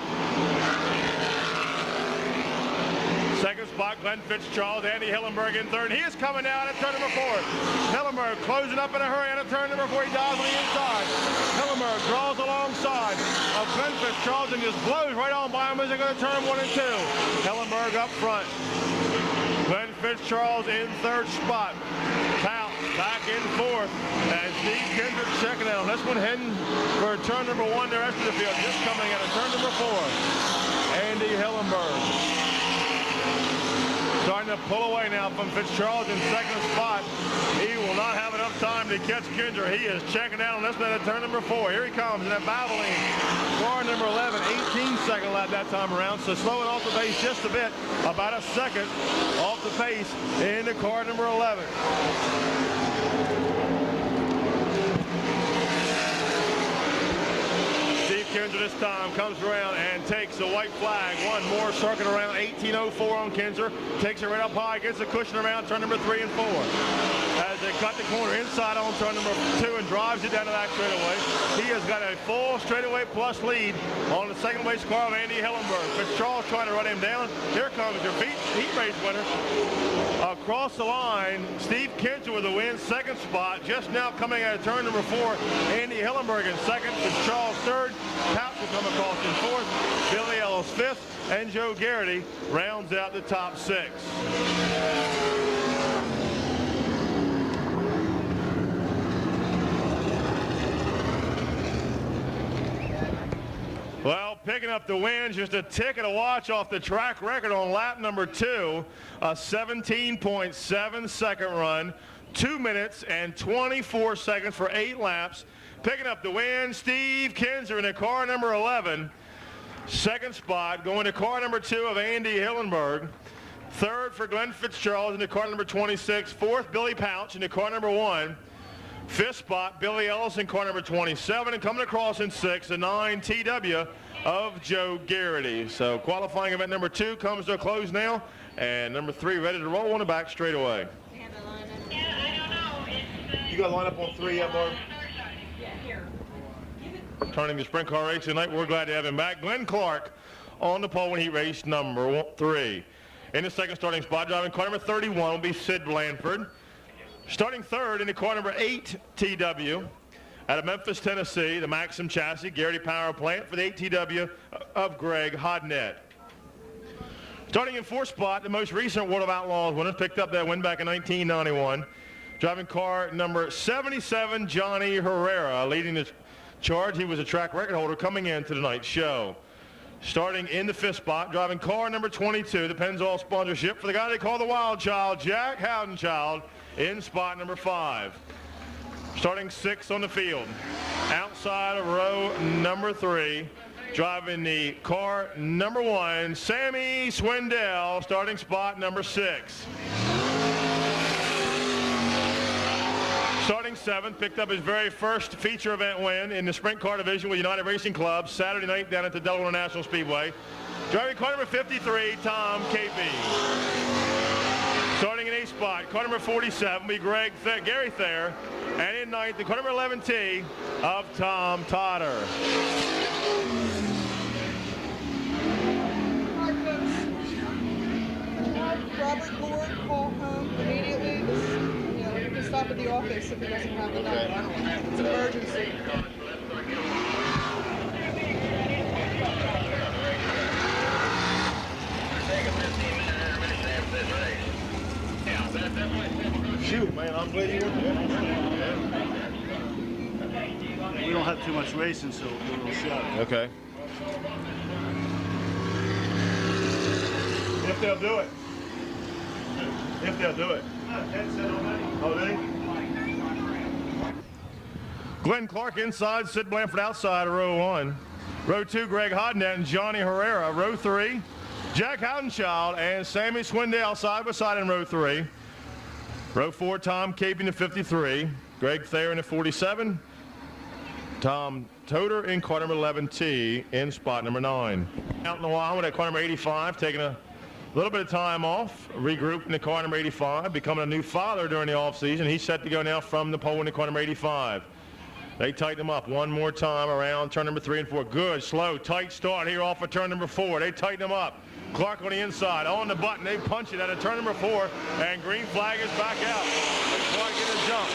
Second spot, Glenn Fitzgerald, Andy Hillenberg in third. He is coming down at turn number 4. Hillenberg closing up in a hurry at turn number 4. He dives on the inside. Hillenberg draws alongside of Glenn Fitzgerald and just blows right on by him as they go to turn 1 and 2. Hillenberg up front. Glenn Fitzgerald in third spot. Powell back in fourth. And Steve Kinzer checking out. This one heading for turn number 1 the rest of the field. Just coming out of turn number 4. Andy Hillenberg. Starting to pull away now from Fitzgerald in second spot. He will not have enough time to catch Kinzer. He is checking out on this man at turn number 4. Here he comes in that battling car number 11, 18-second lap that time around. So slowing off the pace just a bit, about a second off the pace into car number 11. Kinzer this time comes around and takes the white flag. One more circuit around, 18.04 on Kinzer. Takes it right up high, gets the cushion around turn number 3 and 4. As they cut the corner inside on turn number 2 and drives it down to that straightaway. He has got a full straightaway plus lead on the second place car of Andy Hillenberg. Fitzgerald's trying to run him down. Here comes your heat race winner. Across the line, Steve Kinzer with the win, second spot. Just now coming out of turn number 4, Andy Hillenberg in second, Fitzgerald third. Pouch will come across in fourth, Billy Ellis fifth, and Joe Garrity rounds out the top 6. Well, picking up the win, just a ticket to watch off the track record on lap number 2, a 17.7 second run, 2 minutes and 24 seconds for 8 laps. Picking up the win, Steve Kinzer in the car number 11. Second spot, going to car number 2 of Andy Hillenberg. Third for Glenn Fitzgerald in the car number 26. Fourth, Billy Pouch in the car number 1. Fifth spot, Billy Ellis in car number 27. And coming across in 6, the 9 TW of Joe Garrity. So qualifying event number 2 comes to a close now. And number 3 ready to roll on the back straight away. You got to line up on 3 yet, Barb? Turning the sprint car race tonight, we're glad to have him back. Glenn Clark on the pole in heat race number 3. In the second starting spot, driving car number 31 will be Sid Blanford. Starting third in the car number 8 TW out of Memphis, Tennessee, the Maxim chassis, Garrity Power Plant for the 8 TW of Greg Hodnett. Starting in fourth spot, the most recent World of Outlaws winner, picked up that win back in 1991. Driving car number 77, Johnny Herrera, leading the charge. He was a track record holder coming into tonight's show. Starting in the fifth spot, driving car number 22, the Pennzoil sponsorship for the guy they call the Wild Child, Jack Howdenchild, in spot number 5. Starting 6th on the field, outside of row number 3, driving the car number 1, Sammy Swindell, starting spot number 6. Starting 7th, picked up his very first feature event win in the sprint car division with United Racing Club Saturday night down at the Delaware National Speedway. Driving car number 53, Tom Capey. Starting in 8th spot, car number 47 will be Gary Thayer. And in 9th, the car number 11T of Tom Totter. Robert Lord call home immediately. You can stop at the office if he doesn't have the number. It's an emergency. Shoot, man, I'm glad you were there. We don't have too much racing, so we're a little shot. Okay. If they'll do it. If they'll do it. Oh, they? Glenn Clark inside, Sid Blanford outside of row 1. Row 2, Greg Hodnett and Johnny Herrera. Row 3, Jack Howdenchild and Sammy Swindell side by side in row 3. Row 4, Tom Capey in the 53, Greg Thayer in the 47, Tom Toder in car number 11T in spot number 9. Out in the wild at car number 85, taking a little bit of time off, regrouping the car number 85, becoming a new father during the offseason. He's set to go now from the pole in the car number 85. They tighten him up one more time around turn number 3 and 4. Good, slow, tight start here off of turn number 4. They tighten him up. Clark on the inside, on the button. They punch it at a turn number 4, and green flag is back out. Clark getting a jump.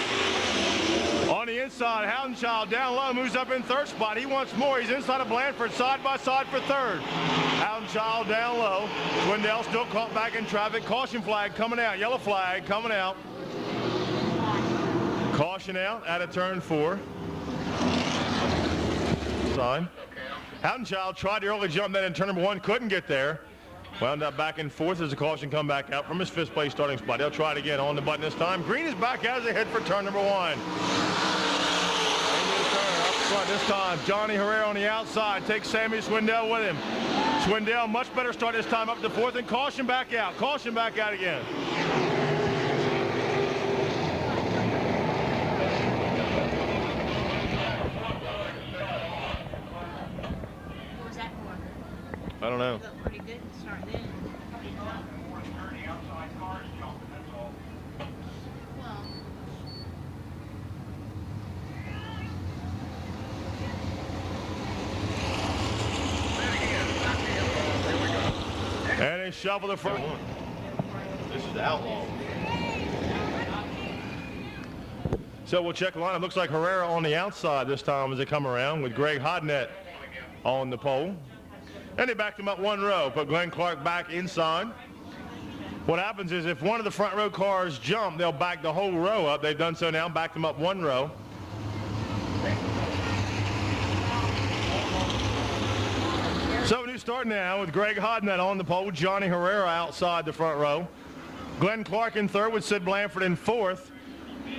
On the inside, Houdenchild down low, moves up in third spot. He wants more. He's inside of Blanford, side by side for third. Houdenchild down low. Swindell still caught back in traffic. Caution flag coming out. Yellow flag coming out. Caution out at a turn 4. Sign. Houdenchild tried the early jump then in turn number 1, couldn't get there. Wound up back and forth as the caution come back out from his 5th place starting spot. They'll try it again on the button this time. Green is back out as they head for turn number 1. Up front this time, Johnny Herrera on the outside takes Sammy Swindell with him. Swindell much better start this time up to 4th, and caution back out. Caution back out again. What was that for? I don't know. Looked pretty good to start then. Well, And they shuffle the front one. This is the Outlaw. So we'll check the lineup. Looks like Herrera on the outside this time as they come around with Greg Hodnett on the pole. And they backed him up 1 row, put Glenn Clark back inside. What happens is if one of the front row cars jump, they'll back the whole row up. They've done so now, backed them up 1 row. So a new start now with Greg Hodnett on the pole, Johnny Herrera outside the front row. Glenn Clark in 3rd with Sid Blanford in 4th.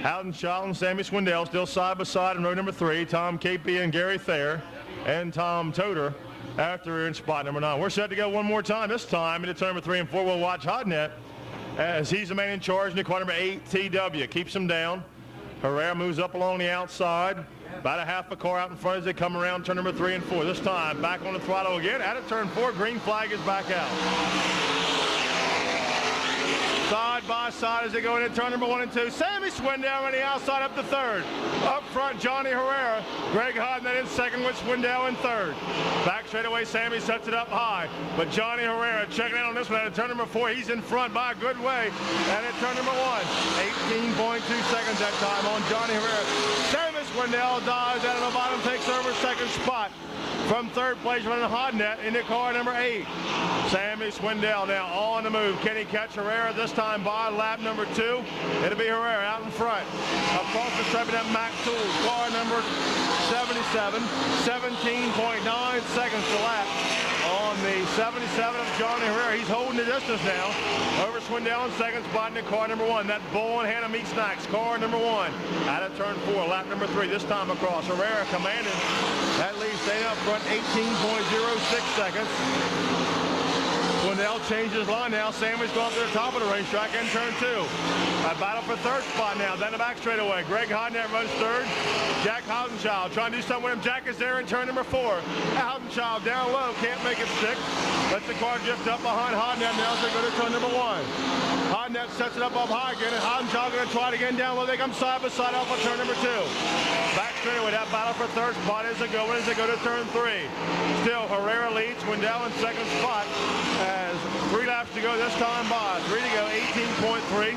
Houdenchild and Sammy Swindell still side by side in row number 3. Tom Capey and Gary Thayer and Tom Toder after in spot number 9. We're set to go one more time. This time into turn number 3 and 4, we'll watch Hodnett as he's the man in charge in the car number 8 TW. Keeps him down. Herrera moves up along the outside. About a half a car out in front as they come around turn number 3 and 4. This time back on the throttle again. At a turn 4, green flag is back out. Side by side as they go into turn number 1 and 2. Sammy Swindell on the outside up to 3rd. Up front, Johnny Herrera. Greg Hodnett in 2nd with Swindell in 3rd. Back straight away, Sammy sets it up high. But Johnny Herrera checking out on this one at turn number 4. He's in front by a good way. And at turn number 1, 18.2 seconds that time on Johnny Herrera. Sammy Swindell dives out of the bottom, takes over 2nd spot. From 3rd place, running Hodnett into car number 8. Sammy Swindell now on the move. Can he catch Herrera this time by lap number 2? It'll be Herrera out in front. Across the stripe at Mac Tools, car number 77. 17.9 seconds to lap on the 77 of Johnny Herrera. He's holding the distance now. Over Swindell in 2nd spot in the car number 1. That Bull and Hannah Meat Snacks, car number 1. Out of turn 4, lap number 3. This time across. Herrera commanding. That leaves staying up front 18.06 seconds. Swindell changes line now. Sammy's going up to the top of the racetrack in turn 2. A battle for 3rd spot now. Then the back straightaway. Greg Hodnett runs 3rd. Jack Houdenchild trying to do something with him. Jack is there in turn number 4. Houdenchild down low. Can't make it stick. Lets the car drift up behind Hodnett now as they go to turn number 1. Hodnett sets it up high again, and Houdenchild going to try it again down low. They come side by side off on turn number 2. Back straightaway. That battle for 3rd spot as they go to turn 3. Still Herrera leads. Swindell in 2nd spot. As 3 laps to go this time by. 3 to go, 18.3.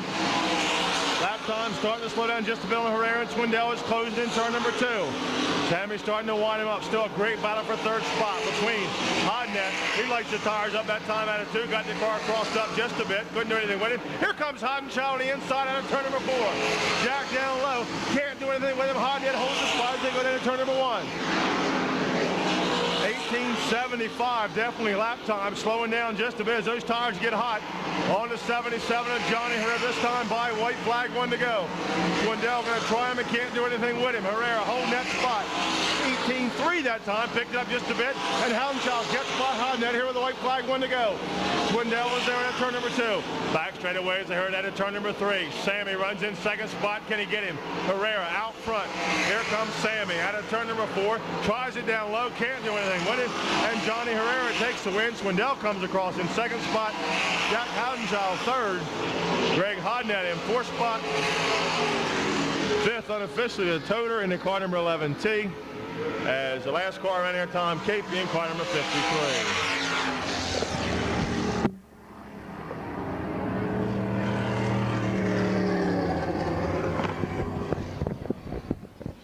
Lap time starting to slow down just a bit on Herrera, and Swindell is closed in turn number 2. Sammy starting to wind him up. Still a great battle for 3rd spot between Hodnett. He lights the tires up that time out of 2. Got the car crossed up just a bit. Couldn't do anything with it. Here comes Houdenchild on the inside out of turn number 4. Jack down low. Can't do anything with him. Hodnett holds the spot as they go into turn number 1. 18:75, definitely lap time, slowing down just a bit as those tires get hot. On to 77 of Johnny Herrera, this time by white flag, 1 to go. Swindell going to try him and can't do anything with him. Herrera holding that spot. 18-3 that time, picked it up just a bit, and Houndshaw gets spot Hodnett here with a white flag, 1 to go. Swindell was there at turn number 2. Back straight away as Herrera at turn number 3. Sammy runs in second spot. Can he get him? Herrera out front. Here comes Sammy out of turn number 4. Tries it down low, can't do anything with it, and Johnny Herrera takes the win. Swindell comes across in second spot. Jack Howdenshaw third. Greg Hodnett in fourth spot. Fifth unofficially the toter in the car number 11T. As the last car around here, Tom Capey in car number 53.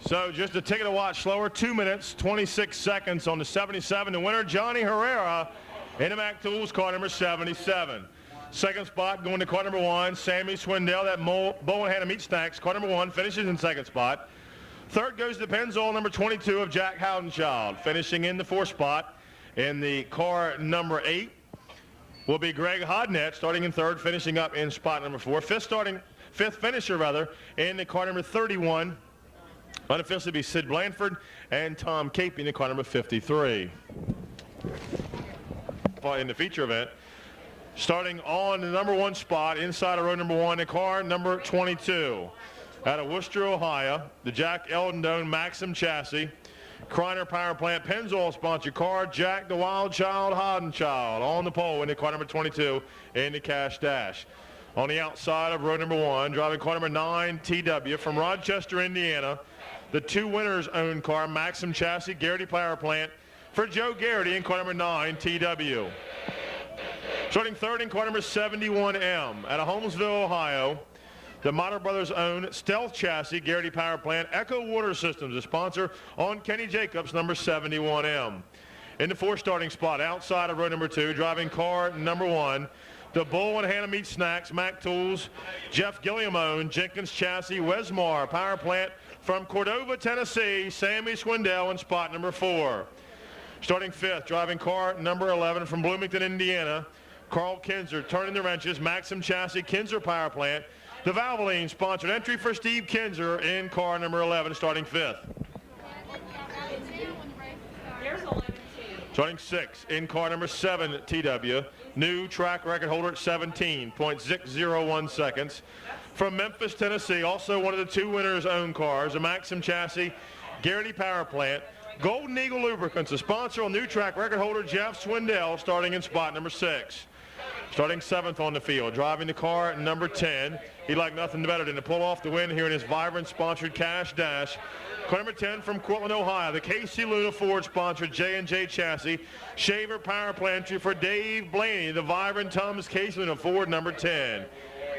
So just a ticket to watch slower, 2 minutes, 26 seconds on the 77. The winner, Johnny Herrera, in the Mac Tools, car number 77. Second spot going to car number 1, Sammy Swindell, that Bow and Hannah Meat Snacks, car number 1, finishes in second spot. Third goes to Pennzoil, number 22 of Jack Howdenshaw. Finishing in the fourth spot in the car number 8 will be Greg Hodnett, starting in third, finishing up in spot number 4. Fifth finisher in the car number 31. Unofficially be Sid Blanford and Tom Capey in the car number 53. In the feature event, starting on the number 1 spot inside of row number 1 in car number 22. Out of Worcester, Ohio, the Jack Eldendone Maxim chassis, Kreiner Power Plant Pennzoil sponsored car, Jack the Wild Child Hodenschild on the pole in the car number 22 in the Cash Dash. On the outside of row number 1, driving car number 9 TW from Rochester, Indiana, the 2 winners own car, Maxim chassis, Garrity Power Plant for Joe Garrity in car number 9 TW. Starting third in car number 71M out of Holmesville, Ohio, the Motter Brothers own Stealth chassis, Garrity Power Plant, Echo Water Systems, a sponsor on Kenny Jacobs, number 71M. In the 4th starting spot outside of row number 2, driving car number 1, the Bull and Hannah Meat Snacks, Mac Tools, Jeff Gilliam owned Jenkins chassis, Wesmar Power Plant from Cordova, Tennessee, Sammy Swindell in spot number 4. Starting 5th, driving car number 11 from Bloomington, Indiana, Carl Kinzer turning the wrenches, Maxim chassis, Kinzer Power Plant, the Valvoline sponsored entry for Steve Kinzer in car number 11, starting 5th. Starting 6th in car number 7 TW, new track record holder at 17.601 seconds. From Memphis, Tennessee, also one of the 2 winners' own cars, a Maxim chassis, Garrity Power Plant, Golden Eagle Lubricants, a sponsor on new track record holder Jeff Swindell, starting in spot number 6. Starting 7th on the field, driving the car number 10. He'd like nothing better than to pull off the win here in his Vibrant sponsored Cash Dash. Car number 10 from Cortland, Ohio, the KC Luna Ford sponsored J&J chassis, Shaver Power Plant for Dave Blaney, the Vibrant Tums KC Luna Ford number 10.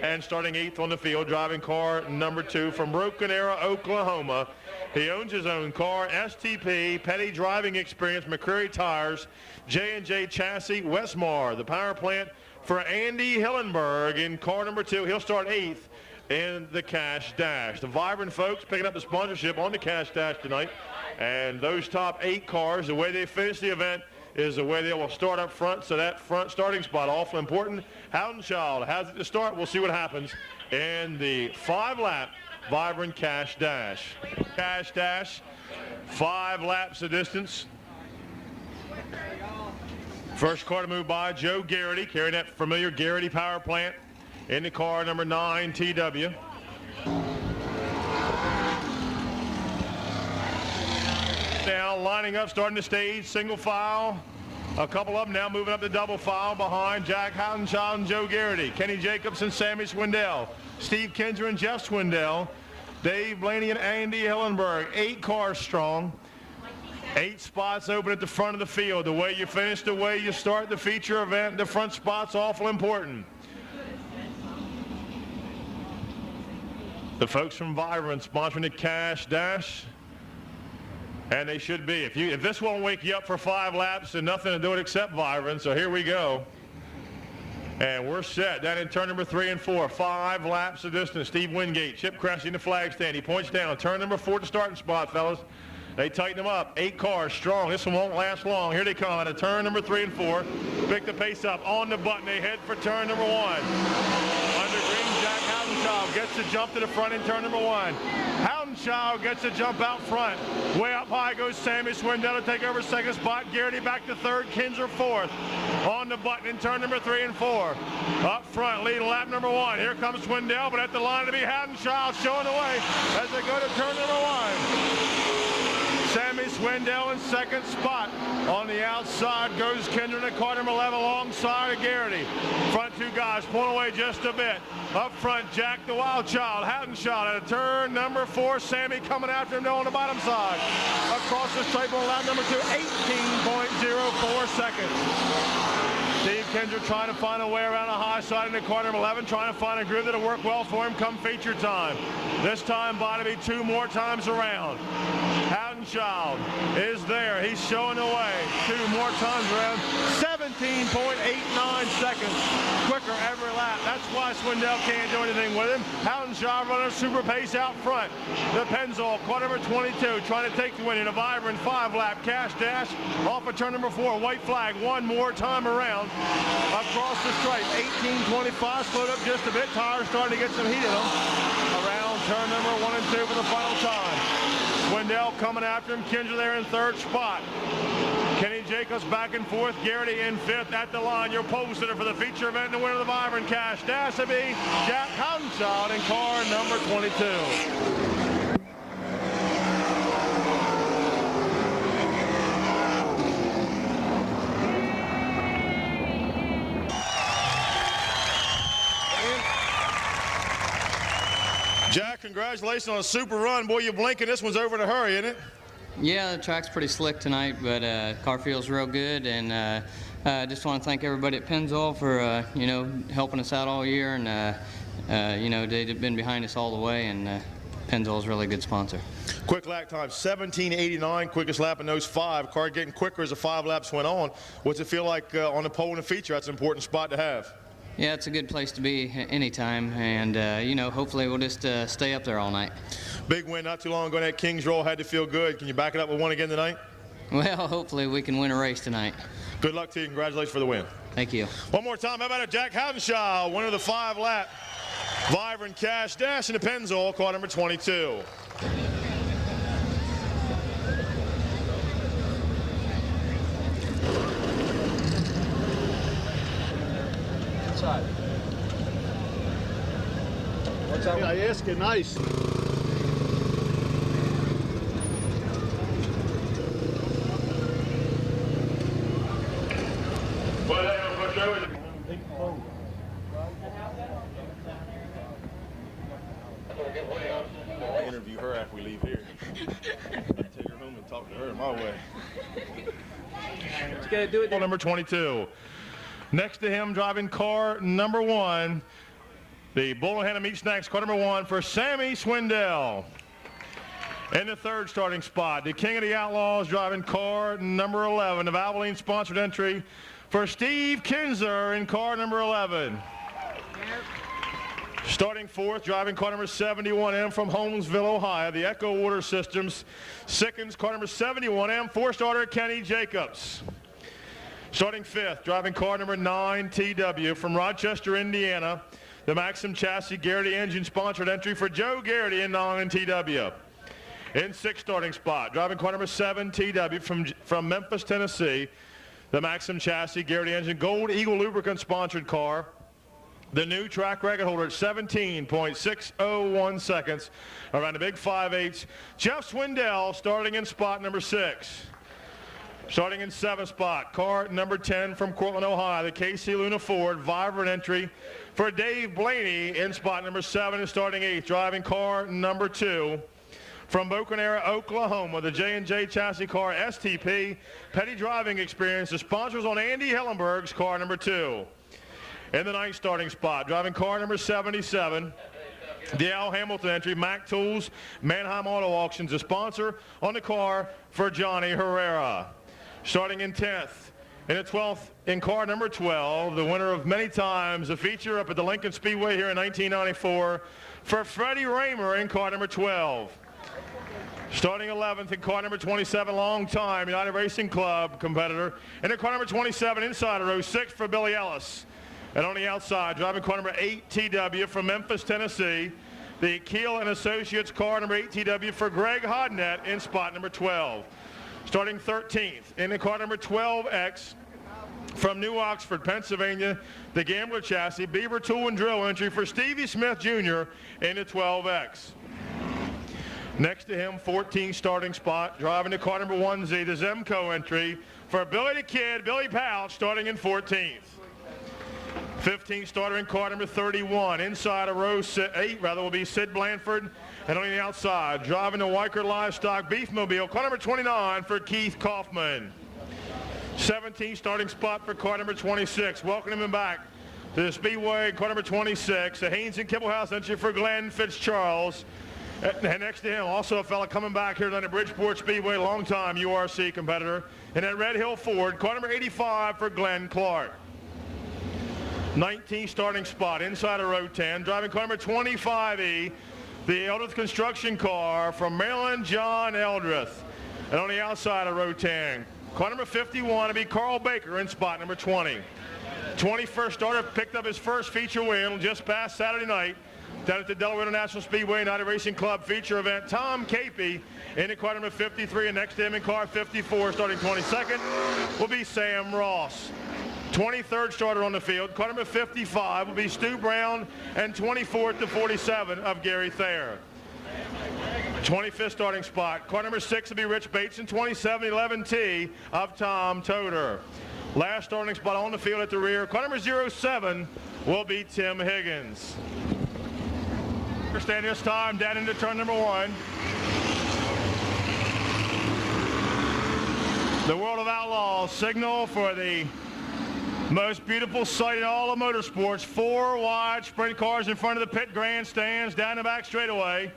And starting 8th on the field, driving car number 2 from Broken Arrow, Oklahoma. He owns his own car, STP, Petty Driving Experience, McCreary Tires, J&J Chassis, Westmar, the power plant for Andy Hillenberg in car number 2. He'll start 8th in the Cash Dash. The Vibrant folks picking up the sponsorship on the Cash Dash tonight. And those top 8 cars, the way they finish the event is the way they will start up front. So that front starting spot, awful important. Howdenschild has it to start. We'll see what happens in the 5-lap Vibrant Cash Dash. Cash Dash, 5 laps of distance. First car to move by, Joe Garrity, carrying that familiar Garrity Power Plant in the car number 9 TW. Now lining up, starting the stage, single file. A couple of them now moving up the double file behind Jack Howdenshaw and Joe Garrity, Kenny Jacobs and Sammy Swindell, Steve Kinzer and Jeff Swindell, Dave Blaney and Andy Hillenberg, 8 cars strong. 8 spots open at the front of the field. The way you finish, the way you start the feature event, the front spot's awful important. The folks from Vibrant sponsoring the Cash Dash, and they should be. If this won't wake you up for 5 laps, then nothing to do it except Vibrant. So here we go. And we're set. Down in turn number 3 and 4. 5 laps of distance. Steve Wingate, Chip Cressy in the flag stand. He points down. Turn number 4 to starting spot, fellas. They tighten them up. 8 cars strong. This one won't last long. Here they come out of turn number 3 and 4. Pick the pace up on the button. They head for turn number 1. Under green, Jack Houdenchild gets the jump to the front in turn number 1. Houdenchild gets the jump out front. Way up high goes Sammy Swindell to take over second spot. Garrity back to third. Kinzer fourth. On the button in turn number 3 and 4. Up front, lead lap number 1. Here comes Swindell, but at the line to be Houdenchild showing the way as they go to turn number 1. Sammy Swindell in second spot. On the outside goes Kinzer in car number 11 alongside of Garrity. Front 2 guys pulling away just a bit. Up front, Jack the Wild Child, Houdenchild at turn number 4. Sammy coming after him on the bottom side. Across the stripe on lap number 2, 18.04 seconds. Steve Kinzer trying to find a way around the high side in the car number 11, trying to find a groove that'll work well for him come feature time. This time by to be 2 more times around. Houdenchild is there. He's showing the way. 2 more times around. 17.89 seconds quicker every lap. That's why Swindell can't do anything with him. Houdenchild running super pace out front. The Pennzoil, car number 22, trying to take the win in a vibrant 5-lap cash dash off of turn number 4. White flag 1 more time around. Across the stripe, 18.25, slowed up just a bit. Tires starting to get some heat in them. Around turn number 1 and 2 for the final time. Swindell coming after him. Kinzer there in third spot. Kenny Jacobs back and forth. Garrity in 5th at the line. Your pole sitter for the feature event and the winner of the Vibrant Cash Dash will be Jack Houdenchild in car number 22. Jack, congratulations on a super run. Boy, you're blinking. This one's over in a hurry, isn't it? Yeah, the track's pretty slick tonight, but car feels real good, and I just want to thank everybody at Pennzoil for you know, helping us out all year, and you know, they've been behind us all the way, and Pennzoil's a really good sponsor. Quick lap time, 17.89, quickest lap in those 5. Car getting quicker as the 5 laps went on. What's it feel like on the pole in the feature? That's an important spot to have. Yeah, it's a good place to be anytime, and you know, hopefully we'll just stay up there all night. Big win not too long ago. That Kings roll had to feel good. Can you back it up with one again tonight? Well, hopefully we can win a race tonight. Good luck to you. Congratulations for the win. Thank you. One more time. How about it, Jack Houdenchild, winner of the 5-lap Vibrant Cash Dash in the Pennzoil, car number 22. Inside. What's up? I ask you nice. I'll interview her after we leave here. Take her home and talk to her my way. Just gotta do it. Number 22. Next to him, driving car number 1, the Bull and Hannah Meat Snacks, car number 1 for Sammy Swindell. In the 3rd starting spot, the King of the Outlaws, driving car number 11, the Valvoline sponsored entry for Steve Kinzer in car number 11. Starting 4th, driving car number 71M from Holmesville, Ohio, the Echo Water Systems. Sickens, car number 71M, 4-starter Kenny Jacobs. Starting 5th, driving car number 9 TW from Rochester, Indiana, the Maxim Chassis Garrity engine sponsored entry for Joe Garrity in 9 TW. In 6th starting spot, driving car number 7 TW from Memphis, Tennessee, the Maxim Chassis Garrity engine Gold Eagle lubricant sponsored car. The new track record holder at 17.601 seconds around the big 5/8. Jeff Swindell starting in spot number 6. Starting in 7th spot, car number 10 from Cortland, Ohio, the KC Luna Ford, vibrant entry for Dave Blaney in spot number 7 and starting 8th, driving car number 2 from Boca Raton, Oklahoma, the J&J chassis car STP, Petty Driving Experience, the sponsors on Andy Hellenberg's car number 2. In the 9th starting spot, driving car number 77, the Al Hamilton entry, Mac Tools, Mannheim Auto Auctions, the sponsor on the car for Johnny Herrera. Starting in 10th, in the 12th, in car number 12, the winner of many times a feature up at the Lincoln Speedway here in 1994 for Freddie Raymer in car number 12. Starting 11th in car number 27, long time United Racing Club competitor. And in car number 27, inside of row 6 for Billy Ellis. And on the outside, driving car number 8 TW from Memphis, Tennessee. The Keel and Associates car number 8 TW for Greg Hodnett in spot number 12. Starting 13th in the car number 12X from New Oxford, Pennsylvania, the Gambler chassis, Beaver Tool and Drill entry for Stevie Smith Jr. in the 12X. Next to him, 14 starting spot, driving to car number 1Z, the Zemco entry for Billy the Kid, Billy Pouch, starting in 14th. 15 starter in car number 31, inside of row 8, will be Sid Blanford, and on the outside, driving the Weicker Livestock Beefmobile, car number 29 for Keith Kaufman. 17 starting spot for car number 26, welcoming him back to the Speedway, car number 26, the Haynes and Kibblehouse entry for Glenn Fitzcharles. And next to him, also a fella coming back here tonight at Bridgeport Speedway, longtime URC competitor. And at Red Hill Ford, car number 85 for Glenn Clark. 19 starting spot inside of row 10, driving car number 25E, the Eldrith construction car from Maryland, John Eldrith. And on the outside of row 10, car number 51 to be Carl Baker in spot number 20. 21st starter picked up his first feature win just past Saturday night down at the Delaware International Speedway United Racing Club feature event. Tom Capey in car number 53, and next to him in car 54, starting 22nd, will be Sam Ross. 23rd starter on the field, car number 55 will be Stu Brown, and 24th to 47 of Gary Thayer. 25th starting spot, car number 6 will be Rich Bates, and 2711T of Tom Toder. Last starting spot on the field at the rear, car number 07 will be Tim Higgins. Standing this time down into turn number 1. The World of Outlaws signal for the most beautiful sight in all of motorsports. 4 wide sprint cars in front of the pit grandstands down the back straightaway.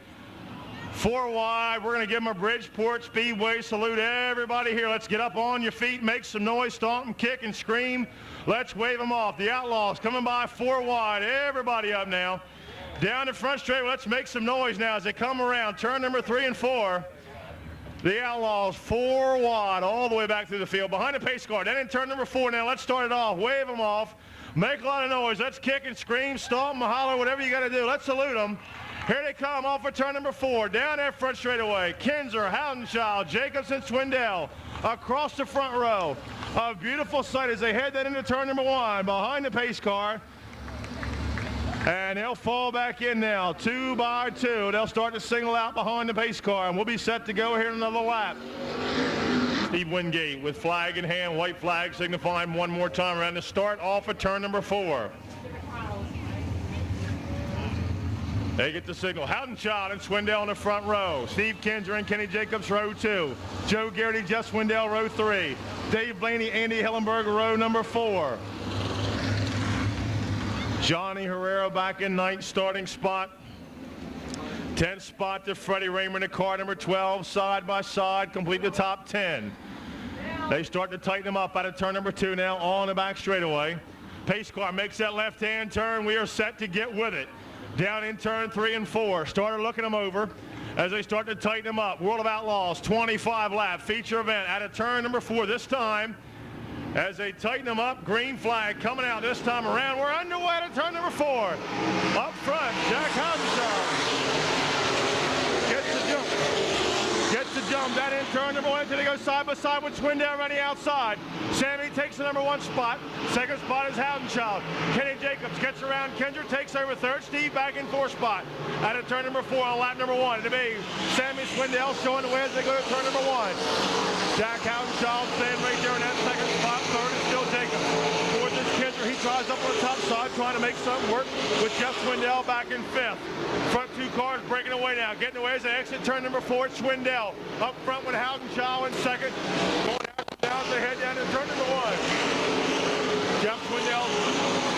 4 wide. We're going to give them a Bridgeport Speedway salute. Everybody here, let's get up on your feet, make some noise, stomp and kick and scream. Let's wave them off. The Outlaws coming by 4 wide. Everybody up now. Down the front straight, let's make some noise now as they come around. Turn number 3 and 4. The Outlaws 4 wide all the way back through the field. Behind the pace car. Then in turn number 4 now. Let's start it off. Wave them off. Make a lot of noise. Let's kick and scream, stomp and holler, whatever you got to do. Let's salute them. Here they come off of turn number 4. Down that front straightaway. Kinzer, Houdenchild, Jacobson, Swindell across the front row. A beautiful sight as they head that into turn number 1 behind the pace car. And they'll fall back in now, 2 by 2. They'll start to single out behind the pace car, and we'll be set to go here in another lap. Steve Wingate with flag in hand, white flag signifying one more time around the start off of turn number 4. They get the signal. Houdenchild and Swindell in the front row. Steve Kinzer and Kenny Jacobs, row 2. Joe Garrity, Jeff Swindell, row 3. Dave Blaney, Andy Hillenberg, row number 4. Johnny Herrera back in 9th starting spot. 10th spot to Freddie Raymond in car number 12, side by side, complete the top 10. They start to tighten them up out of turn number 2 now on the back straightaway. Pace car makes that left-hand turn. We are set to get with it. Down in turn 3 and 4. Starter looking them over as they start to tighten them up. World of Outlaws, 25 lap feature event out of turn number 4 this time. As they tighten them up, green flag coming out this time around. We're underway to turn number 4. Up front, Jack Houdenchild gets the jump. That in turn number 1 until they go side by side with Swindell on the outside. Sammy takes the number 1 spot. Second spot is Houdenchild. Kenny Jacobs gets around. Kendra takes over 3rd. Steve back in 4th spot. Out of turn number 4 on lap number 1. It'll be Sammy Swindell showing the way as they go to turn number 1. Jack Houdenchild staying right there in that 2nd spot. 3rd is still Jacobs. 4th is Kendra. He tries up on the top side, trying to make something work with Jeff Swindell back in 5th. Front 2 cars breaking away now. Getting away as they exit turn number 4. It's Swindell. Up front with Houdenchild in 2nd. Going down as they head down to turn number 1. Jeff Swindell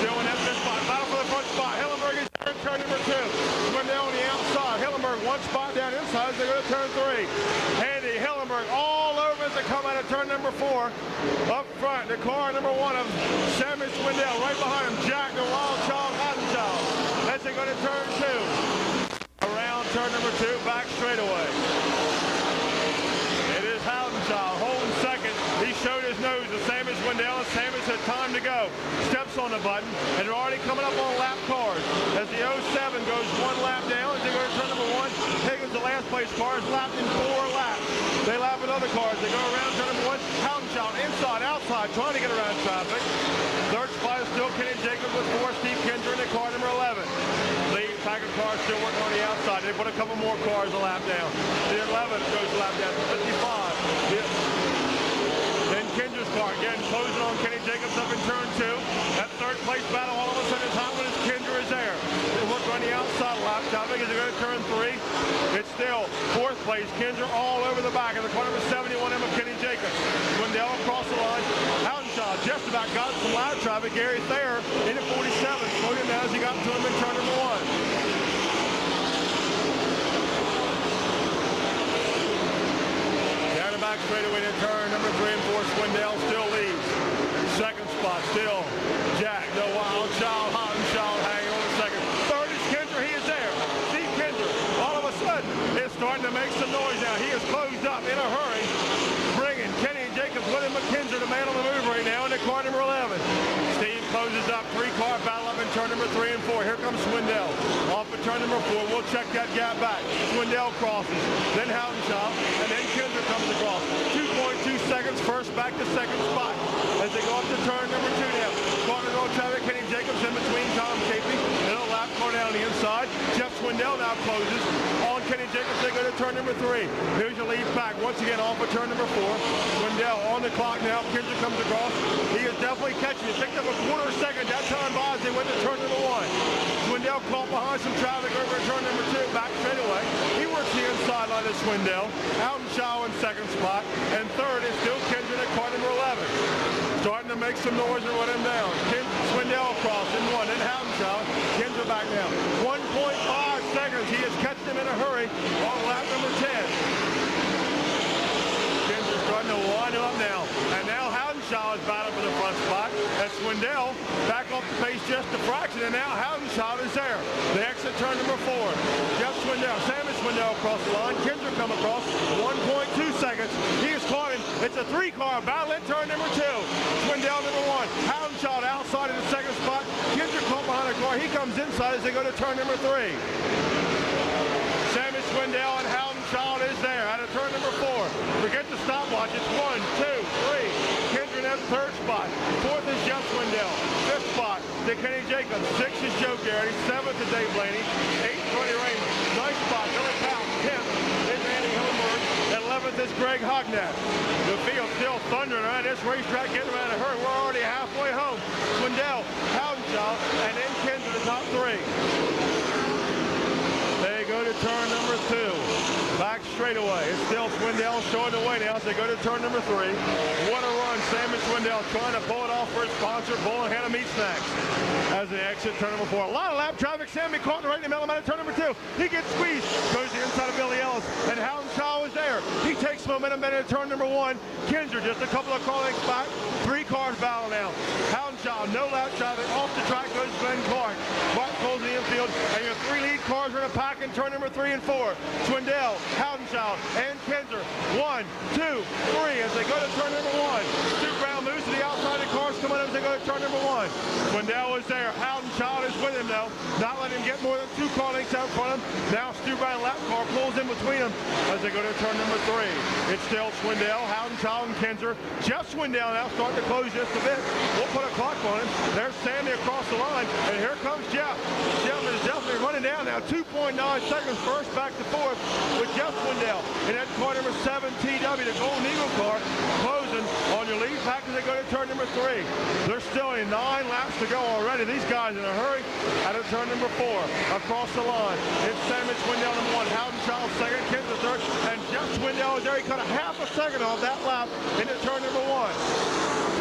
still in that 5th spot. Battle for the front spot. Hillenberg is in turn number 2. Swindell on the outside. Hillenberg 1 spot down inside as they go to turn 3. Andy Hillenberg all over as they come out of turn number 4. Up front, the car number 1 of Sammy Swindell. Right behind him, Jack the Wild Child Houdenchild. As they go to turn 2. Around turn number 2, back straightaway. Swindell and Sammy said time to go. Steps on the button, and they're already coming up on lap cars. As the 07 goes one lap down, as they go to turn number 1, Higgins, the last place car, is lapped in 4 laps. They lap another car as they go around turn number 1. Houdenschau inside, outside, trying to get around traffic. Third spot is still Kenny Jacobs with 4, Steve Kinder in the car number 11. Lead Packard car still working on the outside. They put a couple more cars a lap down. The 11 goes a lap down to 55. Then Kinder's car again closing on Kenny Jacobs up in turn 2. That third place battle all of a sudden is hot when Kinder is there. They work on the outside lap traffic as they go to turn 3. It's still 4th place. Kinder all over the back of the car number 71 of Kenny Jacobs. Swindell across the line. Houdenschau just about got some lap traffic. Gary Thayer in at 47. Slowed him down as he got to him in turn number 1. Back straightaway to turn number 3 and 4. Swindell still leads. Second spot still Jack. No wild child. Houdenschau hanging on the second. Third is Kinder. He is there. Steve Kinder all of a sudden is starting to make some noise now. He is closed up in a hurry, bringing Kenny Jacobs with him. McKinzer, the man on the move right now in the car number 11. Steve closes up. 3-car battle up in turn number 3 and 4. Here comes Swindell off of turn number 4. We'll check that gap back. Swindell crosses, then Houdenschau, and then Kinder comes across. 2.2 seconds, first back to second spot as they go up to turn number 2 now. Corner road traffic, Kenny Jacobs in between Tom Capey and a lap car down the inside. Jeff Swindell now closes on Kenny Jacobs. They go to turn number 3. Here's your lead back once again off of turn number 4. Swindell on the clock now. Kinder comes across. He is definitely catching it. Picked up a quarter second. That time by as they went to turn number 1. Swindell caught behind some traffic over at turn number 2. Back straightaway. He works the inside line of Swindell. Houdenschau in second spot. And third is still Kinder at car number 11. Starting to make some noise and run him down. Swindell across in 1. Then Houdenschau. Kinder back now. 1.5 seconds. He has catched him in a hurry on lap number 10. Kinder's starting to wind him up now. And now Houdenschau is battling for the front spot. And Swindell back off the pace just a fraction. And now Houdenschau is there. They exit turn number 4. Jeff Swindell, Sammy Swindell across the line. Kinder come across. 1.2 seconds. He is caught him. It's a 3-car battle at turn number 2. Swindell number 1. Houdenschau outside in the second spot. Kinder caught behind the car. He comes inside as they go to turn number 3. Sammy Swindell and Houdenschau is there out of turn number 4. Forget the stopwatch. It's 1, 2, 3. Kinder in that third spot. 4th is Jeff Swindell. 5th spot to Kenny Jacobs. 6th is Joe Garrity. 7th is Dave Blaney. 8th, Tony Raymond. 9th spot, Billy Powell. 10th is Andy Hillenberg. 11th is Greg Hognat. The field still thundering around this racetrack, getting around a hurry. We're already halfway home. Swindell, Houdenschau, and then Kinder the top 3. They go to turn number 2. Back straightaway. It's still Swindell showing the way now as they go to turn number 3. What a run. Sammy Swindell trying to pull it off for his sponsor, Bull and Hannah Meat Snacks, as they exit turn number 4. A lot of lap traffic. Sammy caught right in the middle out of turn number 2. He gets squeezed. Goes to the inside of Billy Ellis. And Houdenschau is there. He takes momentum then into turn number 1. Kinder just a couple of car lengths back. 3 cars battle now. Houdenschau, no lap traffic. Off the track goes Glenn Clark. Clark pulls the infield. And your 3 lead cars are in a pack in turn number 3 and 4. Swindell, Houdenschau, and Kinder. 1, 2, 3 as they go to turn number 1. Stu Brown moves to the outside of the cars coming up as they go to turn number 1. Swindell is there. Houdenschau is with him now. Not letting him get more than 2 car lengths out in front of him. Now Stu Brown lap car pulls in between them as they go to turn number 3. It's still Swindell, Houdenschau, and Kinder. Jeff Swindell now starting to close just a bit. We'll put a clock on him. There's Sammy across the line. And here comes Jeff. Jeff is definitely running down now. 2.9 seconds first back to 4th with Jeff Swindell in that car number 7 TW, the Golden Eagle car, closing on your lead pack as they go to turn number 3. There's still only 9 laps to go already. These guys in a hurry out of turn number 4. Across the line, it's Sammy Swindell number 1, Houdenschau second, Kinder third, and Jeff Swindell is there. He cut a half a second off that lap into turn number 1.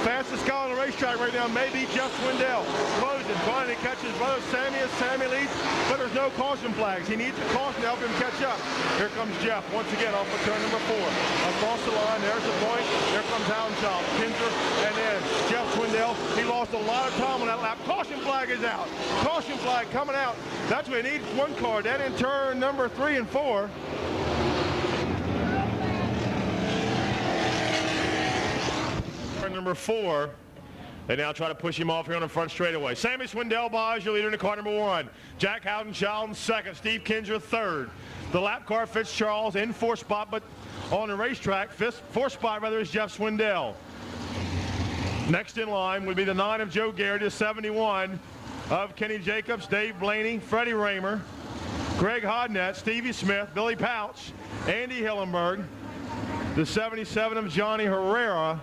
Fastest guy on the racetrack right now may be Jeff Swindell. Closing, finally catches brother Sammy as Sammy leads, but there's no caution flags. He needs a caution to help him catch up. Here comes Jeff once again off of turn number 4. Across the line, there's the point. Here comes Houdenschau, Kinder, and then Jeff Swindell. He lost a lot of time on that lap. Caution flag is out. Caution flag coming out. That's what he needs, 1 car. Then in turn number 3 and 4. Number 4, They now try to push him off here on the front straightaway. Sammy Swindell buys your leader in the car number 1. Jack Howdenchild in second. Steve Kinzer third. The lap car, Fitzcharles in fourth spot, but on the racetrack, fourth spot rather is Jeff Swindell. Next in line would be the 9 of Joe Garrity, the 71 of Kenny Jacobs, Dave Blaney, Freddie Raymer, Greg Hodnett, Stevie Smith, Billy Pouch, Andy Hillenberg, the 77 of Johnny Herrera.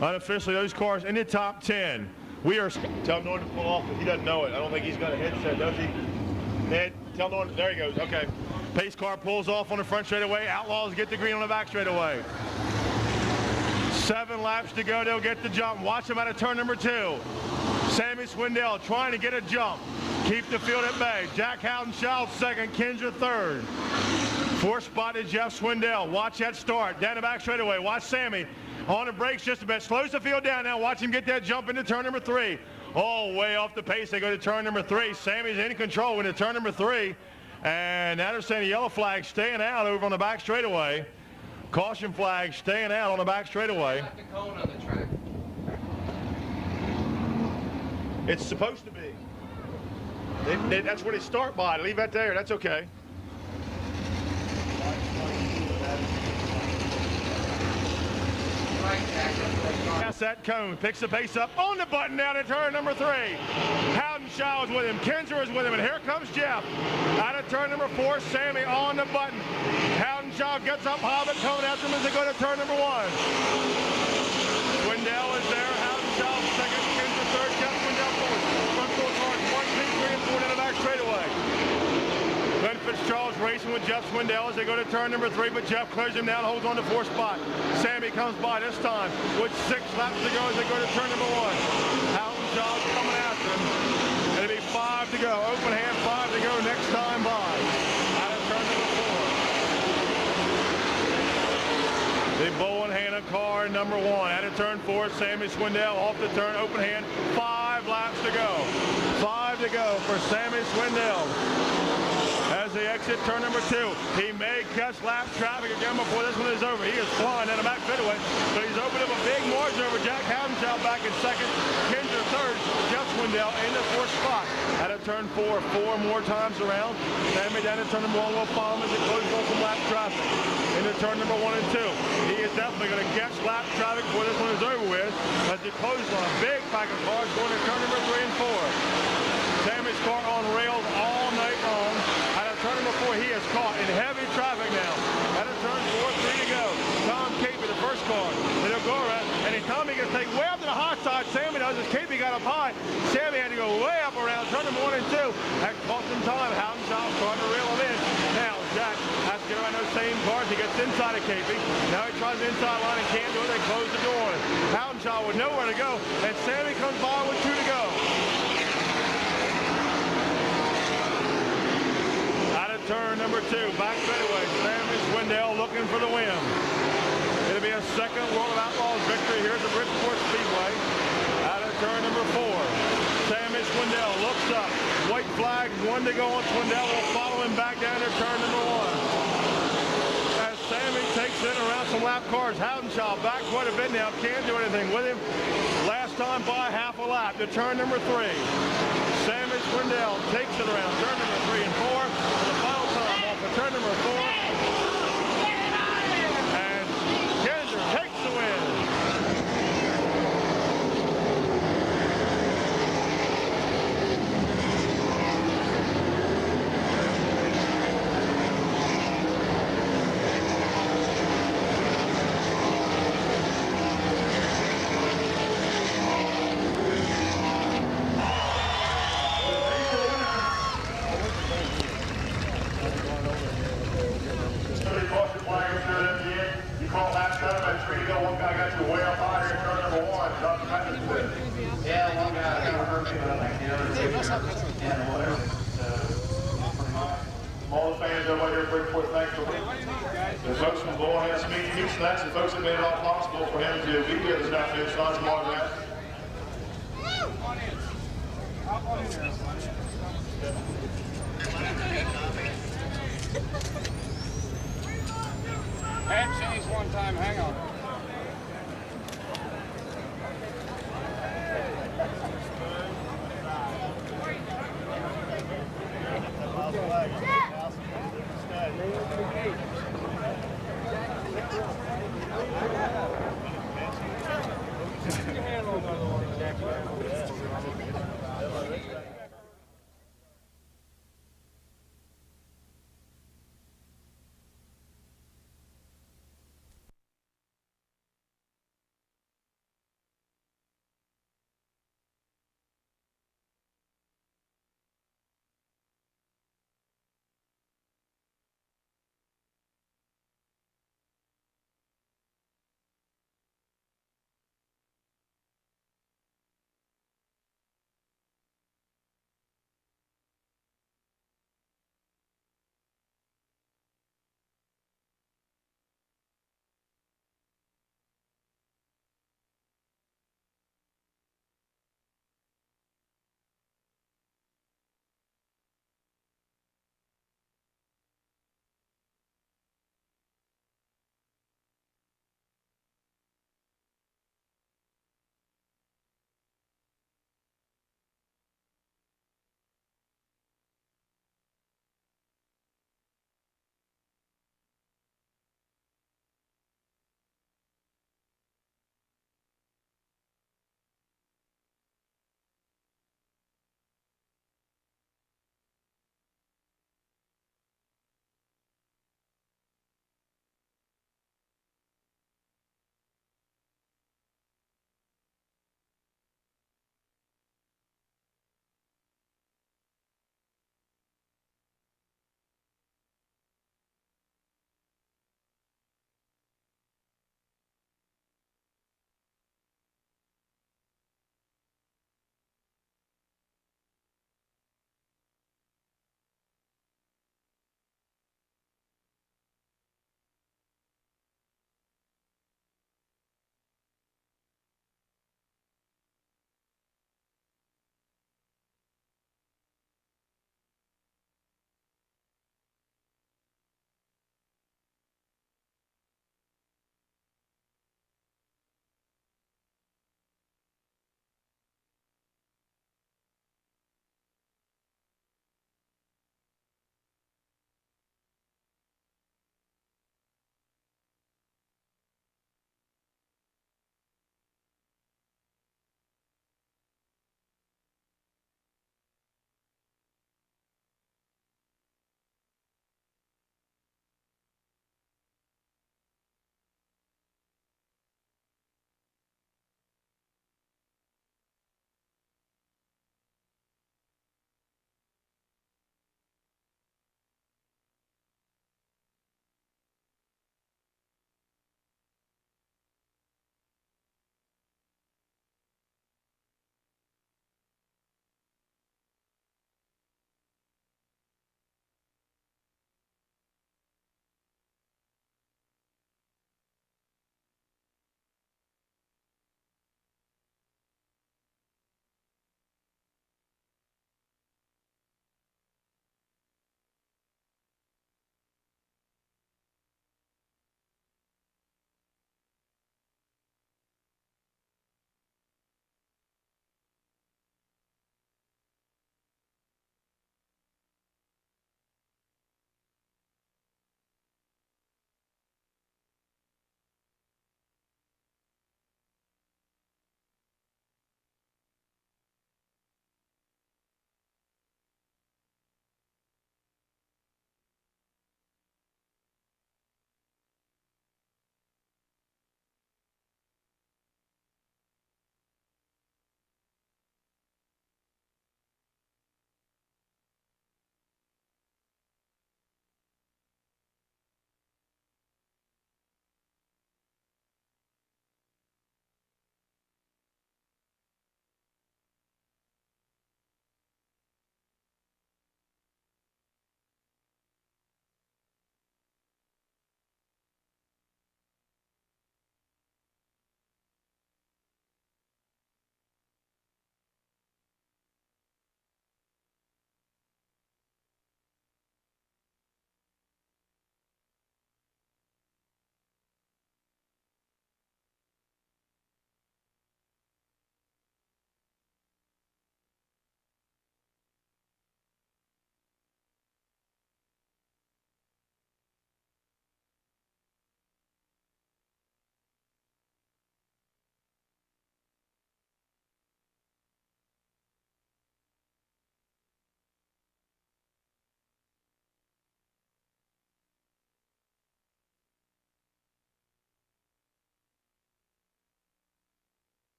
Unofficially, those cars in the top 10. We are. Tell him Norton to pull off, but he doesn't know it. I don't think he's got a headset, does he? Ned, tell Norton. There he goes. Okay. Pace car pulls off on the front straightaway. Outlaws get the green on the back straightaway. 7 laps to go. They'll get the jump. Watch them out of turn number 2. Sammy Swindell trying to get a jump. Keep the field at bay. Jack Howdenchild second. Kinzer third. Fourth spot is Jeff Swindell. Watch that start. Down the back straightaway. Watch Sammy. On the brakes just a bit. Slows the field down now. Watch him get that jump into turn number 3. Oh, way off the pace. They go to turn number 3. Sammy's in control into turn number 3. And now they're saying the yellow flag staying out over on the back straightaway. Caution flag staying out on the back straightaway. It's supposed to be. That's where they start by. Leave that there. That's okay. Pass that cone, picks the pace up on the button down at turn number 3. Howdenchild is with him, Kinzer is with him, and here comes Jeff. Out of turn number 4, Sammy on the button. Howdenchild gets up, Hobbit coming after him as they go to turn number 1. Swindell is there, Howdenchild second, Kinzer third, Jeff Swindell fourth. Front 4 cars, 1, 2, 3, and 4 down the back straightaway. Glenn Fitzcharles racing with Jeff Swindell as they go to turn number 3, but Jeff clears him down, holds on to 4th spot. Sammy comes by this time with 6 laps to go as they go to turn number 1. Howdenchild coming after him. It'll be 5 to go. Open hand, 5 to go next time by. Out of turn number 4. The Bowen Hanna car number 1. Out of turn 4, Sammy Swindell off the turn, open hand. 5 laps to go. 5 to go for Sammy Swindell. As they exit turn number 2, he may catch lap traffic again before this one is over. He is flying down the back straightaway, but he's opened up a big margin over Jack Howdenchild back in second, Kinzer third, Jeff Swindell in the 4th spot. Out of turn 4, 4 more times around. Sammy down to turn number 1 will follow him as he closes on some lap traffic. Into turn number 1 and 2. He is definitely going to catch lap traffic before this one is over with as he closes on a big pack of cars going to turn number 3 and 4. Sammy's car on rails all night long. Turn number 4, he is caught in heavy traffic now. Out of turn 4, 3 to go. Tom Capey, the first car. They'll go around, and Tommy gets taken way up to the hot side. Sammy does as Capey got up high. Sammy had to go way up around turn number 1 and 2. That cost him time. Howdenchild starting to reel him in. Now Jack has to get around those same cars. He gets inside of Capey. Now he tries the inside line and can't do it. They close the door on him. Howdenchild with nowhere to go, and Sammy comes by with 2 to go. Turn number 2, back straightaway. Sammy Swindell looking for the win. It'll be a second World of Outlaws victory here at the Bridgeport Speedway. Out of turn number 4, Sammy Swindell looks up. White flag, 1 to go on Swindell. Will follow him back down to turn number 1. As Sammy takes in around some lap cars, Howdenchild back quite a bit now. Can't do anything with him. Last time by half a lap to turn number 3. Sammy Swindell takes it around turn number 3 and 4. Turn number 4, and Kinzer takes the win. All the fans over here at Bridgeport, thanks for the folks from Bowen Hanna Speed Houston. That's the folks that made it all possible for him to be here this afternoon. Sign some autographs. Hadn't seen these one time. Hang on. Bridgeport.